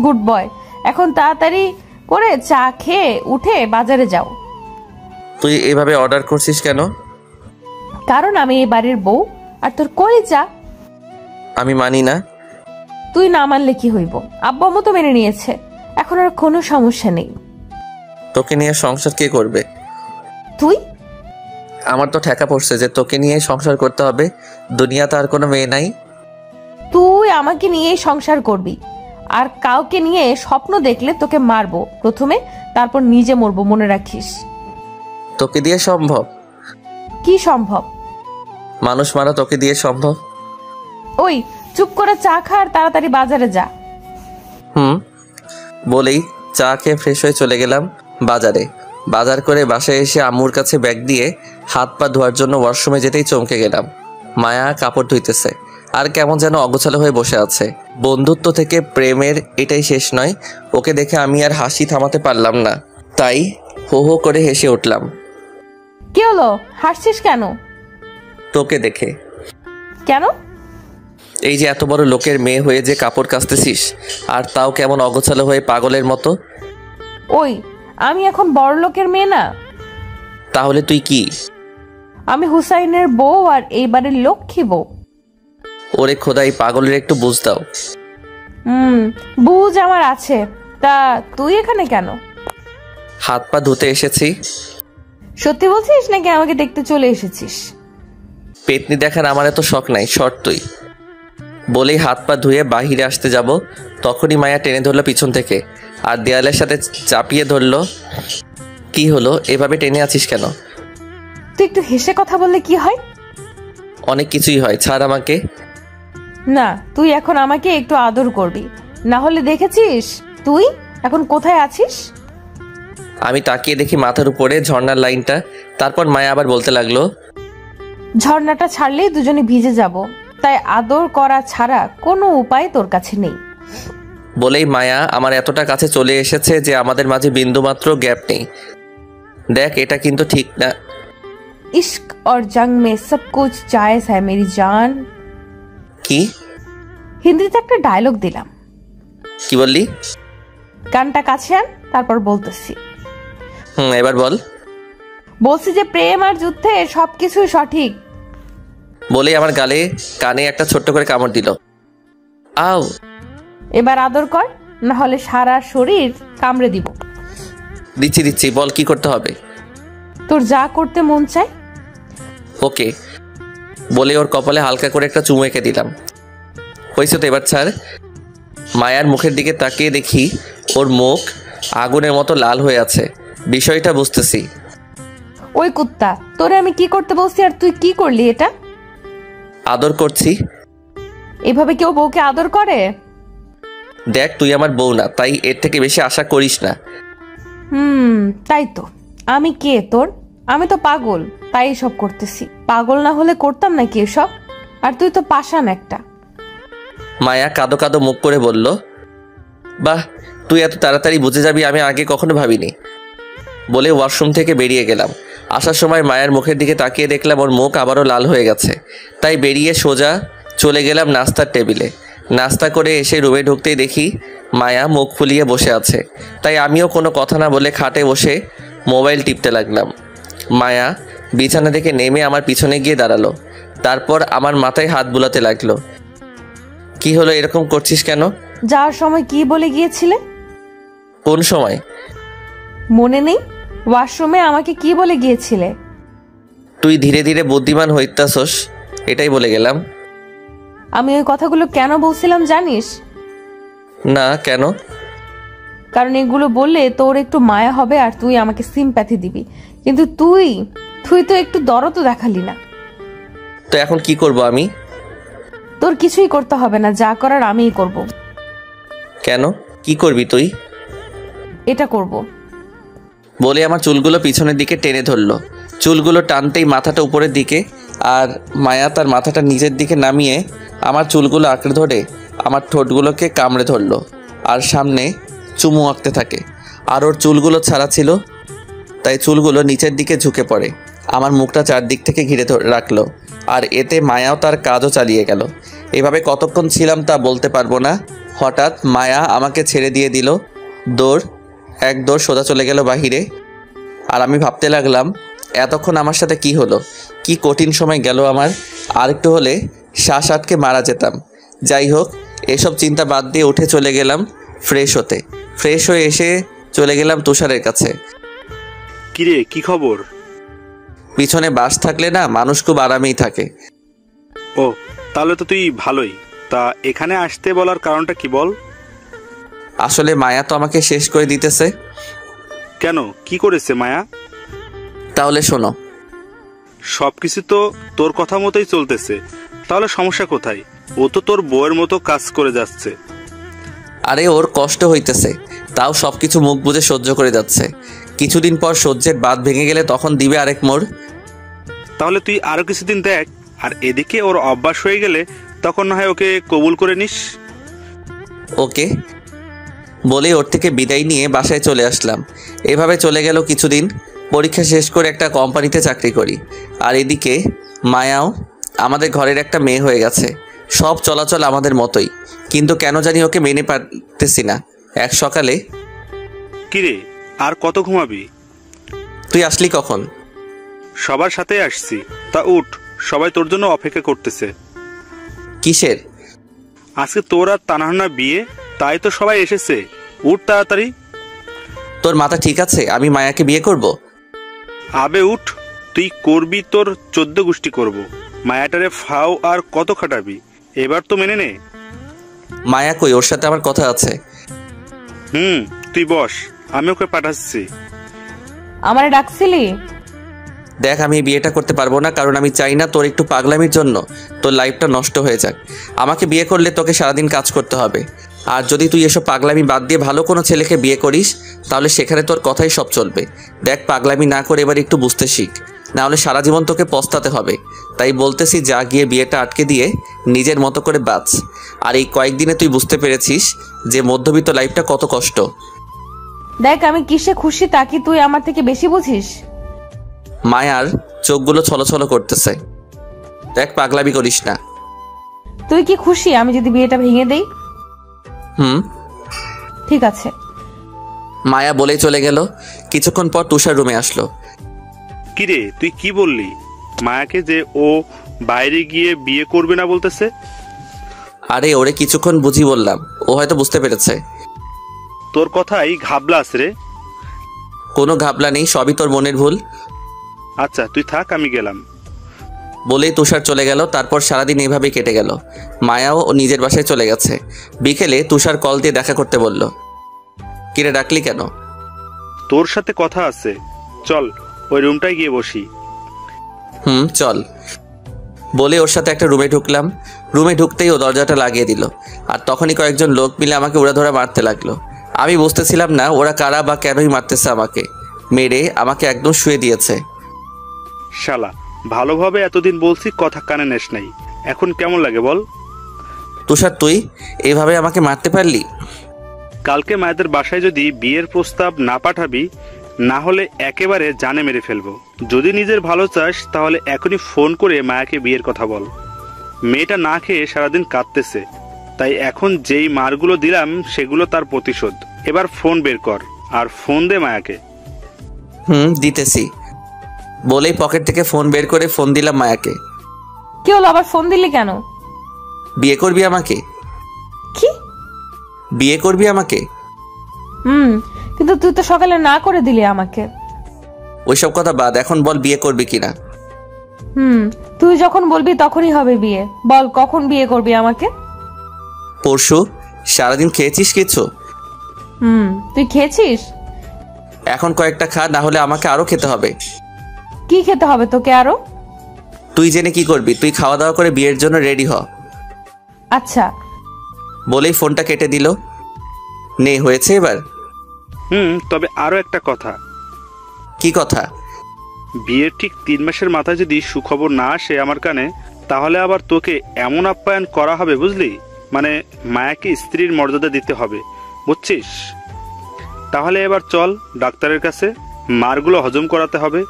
Good boy. এখন তাড়াতাড়ি করে চা খেয়ে উঠে বাজারে যাও। তুই এভাবে অর্ডার করছিস কেন? কারণ আমি এই বাড়ির বউ, আর তোর কই যা। আমি মানি না। তুই না মানলে কি হইব, আব্বা আম্মু তো মেনে নিয়েছে, এখন আর কোনো সমস্যা নেই। তোকে নিয়ে সংসার কে করবে? তুই? আমার তো ঠেকা পড়ছে যে তোকে নিয়ে সংসার করতে হবে। দুনিয়াতে আর কোনো মেয়ে নাই। তুই আমাকে নিয়ে সংসার করবি, আর কাউকে নিয়ে স্বপ্ন দেখলে তোকে মারবো প্রথমে, তারপর নিজে মরবো, মনে রাখিস। তোকে দিয়ে সম্ভব? কি সম্ভব? মানুষ মারা তোকে দিয়ে সম্ভব? ওই চুপ করে চা খা আর তাড়াতাড়ি বাজারে যা। বলেই চা খেয়ে ফ্রেশ হয়ে চলে গেলাম বাজারে। বাজার করে বাসায় এসে আম্মুর কাছে ব্যাগ দিয়ে হাত পা ধোয়ার জন্য ওয়াশরুমে যেতেই চমকে গেলাম। মায়া কাপড় ধুইতেছে আর কেমন যেন অগোছালো হয়ে বসে আছে। বন্ধুত্ব থেকে প্রেমের এটাই শেষ নয়। ওকে দেখে আমি আর হাসি থামাতে পারলাম না, তাই হো হো করে হেসে উঠলাম। কি হলো, হাসছিস কেন? তোকে দেখে। কেন? এই যে এত বড় লোকের মেয়ে হয়ে যে কাপড় কাচতেছিস, আর তাও কেমন অগোছালো হয়ে পাগলের মতো। ওই আমি এখন বড় লোকের মেয়ে না? তাহলে তুই কি? আমি হুসাইনের বউ, আর এই বাড়ির লক্ষ্মী বউ। ওরে খোদাই, পাগলের একটু বুঝ দাও। বুঝ আমার আছে, তা তুই এখানে কেন? হাত পা ধুতে এসেছি। সত্যি বলছিস নাকি আমাকে দেখতে চলে এসেছিস? পেতনি দেখার আমার এত শখ নাই, শর্ট তুই। বলেই হাত পা ধুয়ে বাহিরে আসতে যাব, তখনই মায়া টেনে ধরলো পিছন থেকে আর দেয়ালের সাথে চাপিয়ে ধরলো। কি হলো, এভাবে টেনে আছিস কেন? তুই একটু হেসে কথা বললে কি হয়? অনেক কিছুই হয়, ছাড় আমাকে। না, তুই এখন আমাকে একটু আদর করবি, না হলে দেখেছিস তুই এখন কোথায় আছিস। আমি তাকিয়ে দেখি মাথার উপরে ঝর্ণার লাইনটা। তারপর মায়া আবার বলতে লাগলো, ঝর্ণাটা ছাড়লেই দুজনে ভিজে যাব, তাই আদর করা ছাড়া কোনো উপায় তোর কাছে নেই। বলেই মায়া আমার এতটা কাছে চলে এসেছে যে আমাদের মাঝে বিন্দুমাত্র গ্যাপ নেই। দেখ, এটা কিন্তু ঠিক না। इश्क और जंग में सब कुछ जायज है मेरी जान। কি? হিন্দিতে একটা ডায়লগ দিলাম। কি বললি? কানটা কাছে আন, তারপর বলতেছি। এবার বল। বলছি যে প্রেম আর যুদ্ধে সবকিছু সঠিক। বলেই আমার গালে কানে একটা ছোট্ট করে কামড় দিল। আও। এবার আদর কর, না হলে সারা শরীর কামড়ে দিব। দিচ্ছি, বল কি করতে হবে? তোর যা করতে মন চায়। ওকে। বলে ওর কপালে হালকা করে একটা চুমু এঁকে দিলাম। হয়েছে তো, এবার ছাড়। মায়ার মুখের দিকে তাকিয়ে দেখি ওর মুখ আগুনের মতো লাল হয়ে আছে। বিষয়টা বুঝতেছি। ওই কুত্তা, তোরে আমি কি করতে বলছি আর তুই কি করলি এটা? আদর করছি। এভাবে কেউ বউকে আদর করে? দেখ, তুই আমার বউ না, তাই এর থেকে বেশি আশা করিস না। তাই তো। আমি কে তোর? আমি তো পাগল, তাই এসব করতেছি। পাগল না হলে করতাম নাকি এসব? আর তুই তো পাষাণ একটা। মায়া কাঁদো কাঁদো মুখ করে বলল, বাহ, তুই এত তাড়াতাড়ি বুঝে যাবি, আমি আগে কখনো ভাবিনি। বলে ওয়াশরুম থেকে বেরিয়ে গেলাম। আসার সময় মায়ের মুখের দিকে তাকিয়ে দেখলাম ওর মুখ আবারও লাল হয়ে গেছে। তাই বেরিয়ে সোজা চলে গেলাম নাস্তার টেবিলে। নাস্তা করে এসে রুমে ঢুকতেই দেখি মায়া মুখ ফুলিয়ে বসে আছে। তাই আমিও কোনো কথা না বলে খাটে বসে মোবাইল টিপতে লাগলাম। মায়া বিছানা থেকে নেমে আমার পিছনে গিয়ে দাঁড়ালো। তারপর আমার মাথায় হাত বুলাতে লাগলো। কি হলো, এরকম করছিস কেন? যাওয়ার সময় কি বলে গিয়েছিলে? কোন সময়? মনে নেই? ওয়াশরুমে আমাকে কি বলে গিয়েছিলে? তুই ধীরে ধীরে বুদ্ধিমান হইতাছস, এটাই বলে গেলাম। আমি ওই কথাগুলো কেন বলছিলাম জানিস? না, কেন? কারণ এগুলো বললে তোর একটু মায়া হবে আর তুই আমাকে সিম্প্যাথি দিবি, কিন্তু তুই তো একটু দরদও দেখালি না। তো এখন কি করব আমি? তোর কিছুই করতে হবে না, যা করার আমিই করব। কেন, কি করবি তুই? এটা করব। বলে আমার চুলগুলো পিছনের দিকে টেনে ধরলো। চুলগুলো টানতেই মাথাটা উপরের দিকে, আর মায়া তার মাথাটা নিচের দিকে নামিয়ে আমার চুলগুলো আঁকড়ে ধরে আমার ঠোঁটগুলোকে কামড়ে ধরলো আর সামনে চুমু আঁকতে থাকে। আর ওর চুলগুলো ছাড়া ছিল, তাই চুলগুলো নিচের দিকে ঝুঁকে পড়ে। আমার মুখটা চারদিক থেকে ঘিরে রাখলো, আর এতে মায়াও তার কাজও চালিয়ে গেল। এভাবে কতক্ষণ ছিলাম তা বলতে পারবো না। হঠাৎ মায়া আমাকে ছেড়ে দিয়ে দিল। এক দৌড় সোজা চলে গেল বাহিরে। আর আমি ভাবতে লাগলাম, এতক্ষণ আমার সাথে কি হলো, কি কঠিন সময় গেল আমার। আরেকটু হলে শ্বাস আটকে মারা যেতাম। যাই হোক, এসব চিন্তা বাদ দিয়ে উঠে চলে গেলাম ফ্রেশ হতে। ফ্রেশ হয়ে এসে চলে গেলাম তুষারের কাছে। কিরে, কি খবর? পিছনে বাস থাকলে না, মানুষ খুব আরামেই থাকে। ও, তাহলে তো তুই ভালোই। তা এখানে আসতে বলার কারণটা কি বল? আসলে মায়া তো আমাকে শেষ করে দিতেছে। কেন, কি করেছে মায়া? তাহলে শোনো। সবকিছু তো তোর কথা মতোই চলতেছে, তাহলে সমস্যা কোথায়? ও তো তোর বউয়ের মতো কাজ করে যাচ্ছে। আরে ওর কষ্ট হইতেছে, তাও সব কিছু মুখ বুজে সহ্য করে যাচ্ছে। কিছুদিন পর সহ্যের বাঁধ ভেঙে গেলে তখন দিবে আরেক মোড়। তাহলে তুই আরো কিছুদিন দেখ, আর এদিকে ওর অভ্যাস হয়ে গেলে তখন না হয় ওকে কবুল করে নিস। ওকে বলে ওর থেকে বিদায় নিয়ে বাসায় চলে আসলাম। এভাবে চলে গেল কিছুদিন। পরীক্ষা শেষ করে একটা কোম্পানিতে চাকরি করি, আর এদিকে মায়াও আমাদের ঘরের একটা মেয়ে হয়ে গেছে। সব চলাচল আমাদের মতোই, কিন্তু কেন জানি ওকে মেনে পারতেছি না। এক সকালে, কিরে, আর কত ঘুমাবি? তুই আসলি কখন? সবার সাথে আসছি। তা উঠ, সবাই তোর জন্য অপেক্ষা করতেছে। কিসের? আজকে তোর আর তানাহানা বিয়ে, তাই তো সবাই এসেছে। উঠ তাড়াতাড়ি। তোর মাথা ঠিক আছে? আমি মায়াকে বিয়ে করব? আবে উঠ, তুই করবি তোর 14 গোষ্ঠী করব। মায়াটারে ফাও আর কত খাটাবি? এবার তো মেনে নে। মায়া কই? ওর সাথে আমার কথা আছে। তুই বস, আমি ওকে পাঠাচ্ছি। আমারে ডাকছিলি? দেখ, আমি এই বিয়েটা করতে পারবো না, কারণ আমি চাই না তোর একটু পাগলামির জন্য তোর লাইফটা নষ্ট হয়ে যাক। আমাকে বিয়ে করলে তোকে সারাদিন কাজ করতে হবে, আর যদি তুই এসব পাগলামি বাদ দিয়ে ভালো কোনো ছেলেকে বিয়ে করিস, তাহলে সেখানে তোর কথাই সব চলবে। দেখ, পাগলামি না করে এবার একটু বুঝতে শিখ, না হলে সারা জীবন তোকে পস্তাতে হবে। তাই বলতেছি, যা গিয়ে বিয়েটা আটকে দিয়ে নিজের মতো করে বাঁচ। আর এই কয়েকদিনে তুই বুঝতে পেরেছিস যে মধ্যবিত্ত লাইফটা কত কষ্ট। দেখ, আমি কিসে খুশি তা কি তুই আমার থেকে বেশি বুঝিস? মায়ার চোখগুলো ছলছল করতেছে। দেখ, পাগলামি করিস না। তুই কি খুশি আমি যদি বিয়েটা ভেঙে দেই? ঠিক আছে। মায়া বলেই চলে গেল। কিছুক্ষণ পর তুষার রুমে আসলো। কিরে, তুই কি বললি মায়াকে যে ও বাইরে গিয়ে বিয়ে করবে না বলতেছে? আরে ওরে কিছুক্ষণ বুঝি বললাম, ও হয়তো বুঝতে পেরেছে। তোর কথাই ঘাবলাস রে। কোনো ঘাবলা নেই, সবই তোর মনের ভুল। আচ্ছা, তুই থাক, আমি গেলাম। বলেই তুষার চলে গেল। তারপর সারাদিন এভাবেই কেটে গেল। মায়াও ও নিজের বাসায় চলে গেছে। বিকেলে তুষার কল দিয়ে দেখা করতে বলল। কিরে, ডাকলি কেন? তোর সাথে কথা আছে, চল ওই রুমটায় গিয়ে বসি। চল। বলে ওর সাথে একটা রুমে ঢুকলাম। রুমে ঢুকতেই ও দরজাটা লাগিয়ে দিল, আর তখনই কয়েকজন লোক মিলে আমাকে উড়াধরা মারতে লাগলো। আমি বুঝতেছিলাম না ওরা কারা বা কেনই মারতেছে। আমাকে মেরে আমাকে একদম শুয়ে দিয়েছে। শালা, ভালোভাবে এতদিন বলছি, কথা কানে নেস নাই, এখন কেমন লাগে বল? তুষার, তুই এভাবে আমাকে মারতে পারলি? কালকে মায়েদের বাসায় যদি বিয়ের প্রস্তাব না পাঠাবি, না হলে একেবারে জানে মেরে ফেলবো। যদি নিজের ভালো চাস তাহলে এখনই ফোন করে মায়াকে বিয়ের কথা বল। মেয়েটা না খেয়ে সারাদিন কাঁদতেছে, তাই এখন যেই মারগুলো দিলাম সেগুলো তার প্রতিশোধ। এবার ফোন বের কর আর ফোন দে মায়াকে। দিতেছি। বলেই পকেট থেকে ফোন বের করে ফোন দিলাম মায়াকে। কি হলো, আবার ফোন দিলি কেন? বিয়ে করবি আমাকে? কি বিয়ে করবি আমাকে? কিন্তু তুই তো সকালে না করে দিলি আমাকে। ওইসব কথা বাদ, এখন বল বিয়ে করবি কিনা। তুই যখন বলবি তখনই হবে বিয়ে। বল, কখন বিয়ে করবি আমাকে? পরশু। সারাদিন খেয়েছিস কিছু? তুই খেয়েছিস? এখন কয়েকটা খা, না হলে আমাকে আরো খেতে হবে। কি খেতে হবে তোকে আরো? তুই জেনে কি করবি? তুই খাওয়া দাওয়া করে বিয়ের জন্য রেডি হ। আচ্ছা। বলেই ফোনটা কেটে দিল। নে, হয়েছে এবার? তবে আরো একটা কথা। কি কথা? বিয়ের ঠিক 3 মাসের মাথায় যদি সুখবর না আসে আমার কানে, তাহলে আবার তোকে এমন আপ্যায়ন করা হবে, বুঝলি? মানে মায়াকে স্ত্রীর মর্যাদা দিতে হবে, বুঝছিস? তাহলে এবার চল ডাক্তারের কাছে, মারগুলো হজম করাতে হবে।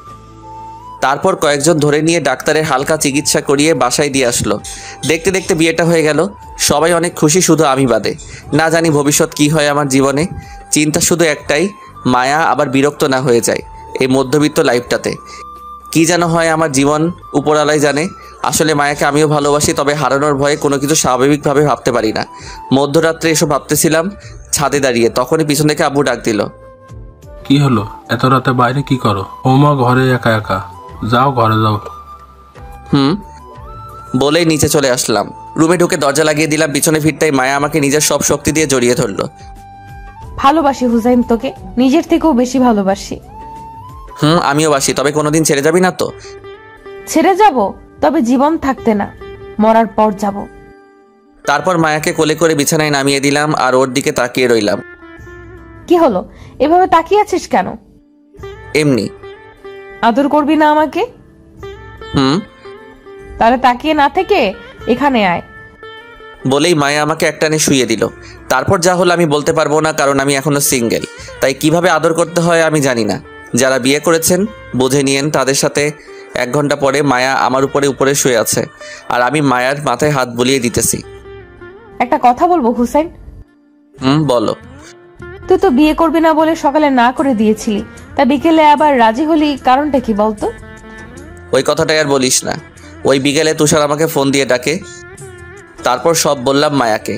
তারপর কয়েকজন ধরে নিয়ে ডাক্তারের হালকা চিকিৎসা করিয়ে বাসায় দিয়ে আসলো। দেখতে দেখতে বিয়েটা হয়ে গেল। সবাই অনেক খুশি, শুধু আমি বাদে। না জানি ভবিষ্যৎ কি হয় আমার জীবনে। চিন্তা শুধু একটাই, মায়া আবার বিরক্ত না হয়ে যায় এই মধ্যবিত্ত লাইফটাতে। কি যেন হয় আমার জীবন, উপরালাই জানে। আসলে মায়াকে আমিও ভালোবাসি, তবে হারানোর ভয়ে কোনো কিছু স্বাভাবিকভাবে ভাবতে পারি না। মধ্যরাত্রে এসব ভাবতেছিলাম ছাদে দাঁড়িয়ে, তখনই পিছন থেকে আব্বু ডাক দিল। কি হলো? এত রাতে বাইরে কি করো? ওমা ঘরে একা একা, যাও ঘরে যাও। বলেই নিচে চলে আসলাম। রুমে ঢুকে দরজা লাগিয়ে দিলাম। পিছনে ফিরতেই মায়া আমাকে নিজের সব শক্তি দিয়ে জড়িয়ে ধরলো। ভালোবাসি হুসাইন, তোকে নিজের থেকেও বেশি ভালোবাসি। আমিও বাসি, তবে কোনোদিন ছেড়ে যাবি না তো? ছেড়ে যাব, তবে জীবন থাকতে না, মরার পর যাব। তারপর মায়াকে কোলে করে বিছানায় নামিয়ে দিলাম আর ওর দিকে তাকিয়ে রইলাম। কি হলো, এভাবে তাকিয়ে আছিস কেন? এমনি। আদর করবি না আমাকে? তাহলে তাকিয়ে না থেকে এখানে আয়। বলেই মায়া আমাকে একটানে শুইয়ে দিল। তারপর যা হলো আমি বলতে পারবো না, কারণ আমি এখনো সিঙ্গেল। তাই কিভাবে আদর করতে হয় আমি জানি না। যারা বিয়ে করেছেন বুঝে নিয়েন। তাদের সাথে 1 ঘন্টা পরে মায়া আমার উপরে শুয়ে আছে, আর আমি মায়ার মাথায় হাত বুলিয়ে দিতেছি। একটা কথা বলবো হুসাইন? বলো। তুই তো বিয়ে করবি না বলে সকালে না করে দিয়েছিলি, তা বিকেলে আবার রাজি হলি, কারণটা কি বলতো? ওই কথাটাই আর বলিস না। ওই বিকেলে তুষার আমাকে ফোন দিয়ে ডাকে। তারপর সব বললাম মায়াকে।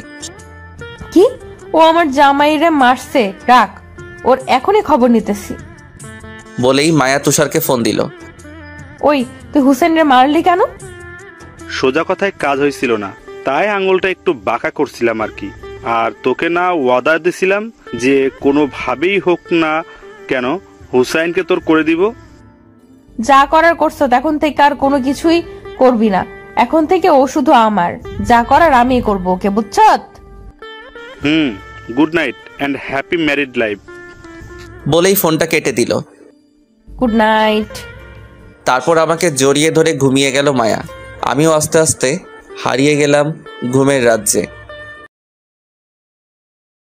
কি? ও আমার জামাইরে মারছে, রাখ, ওর এখনই খবর নিতেছি। বলেই মায়া তুষারকে ফোন দিল। ওই, তুই হুসেনরে মারলি কেন? সোজা কথায় কাজ হয়েছিল না, তাই আঙুলটা একটু বাঁকা করছিলাম আর কি। আর তোকে না ওয়াদা দিছিলাম যে কোনোভাবেই হোক না কেন হুসাইনকে তোর করে দিব। যা করার করছো, এখন থেকে আর কোনো কিছুই করবি না। এখন থেকে ও শুধু আমার, যা করার আমি করবো, ওকে, বুঝছত? Good night and happy married life. বলেই ফোনটা কেটে দিল। Good night. তারপর আমাকে জড়িয়ে ধরে ঘুমিয়ে গেল মায়া। আমিও আস্তে আস্তে হারিয়ে গেলাম ঘুমের রাজ্যে।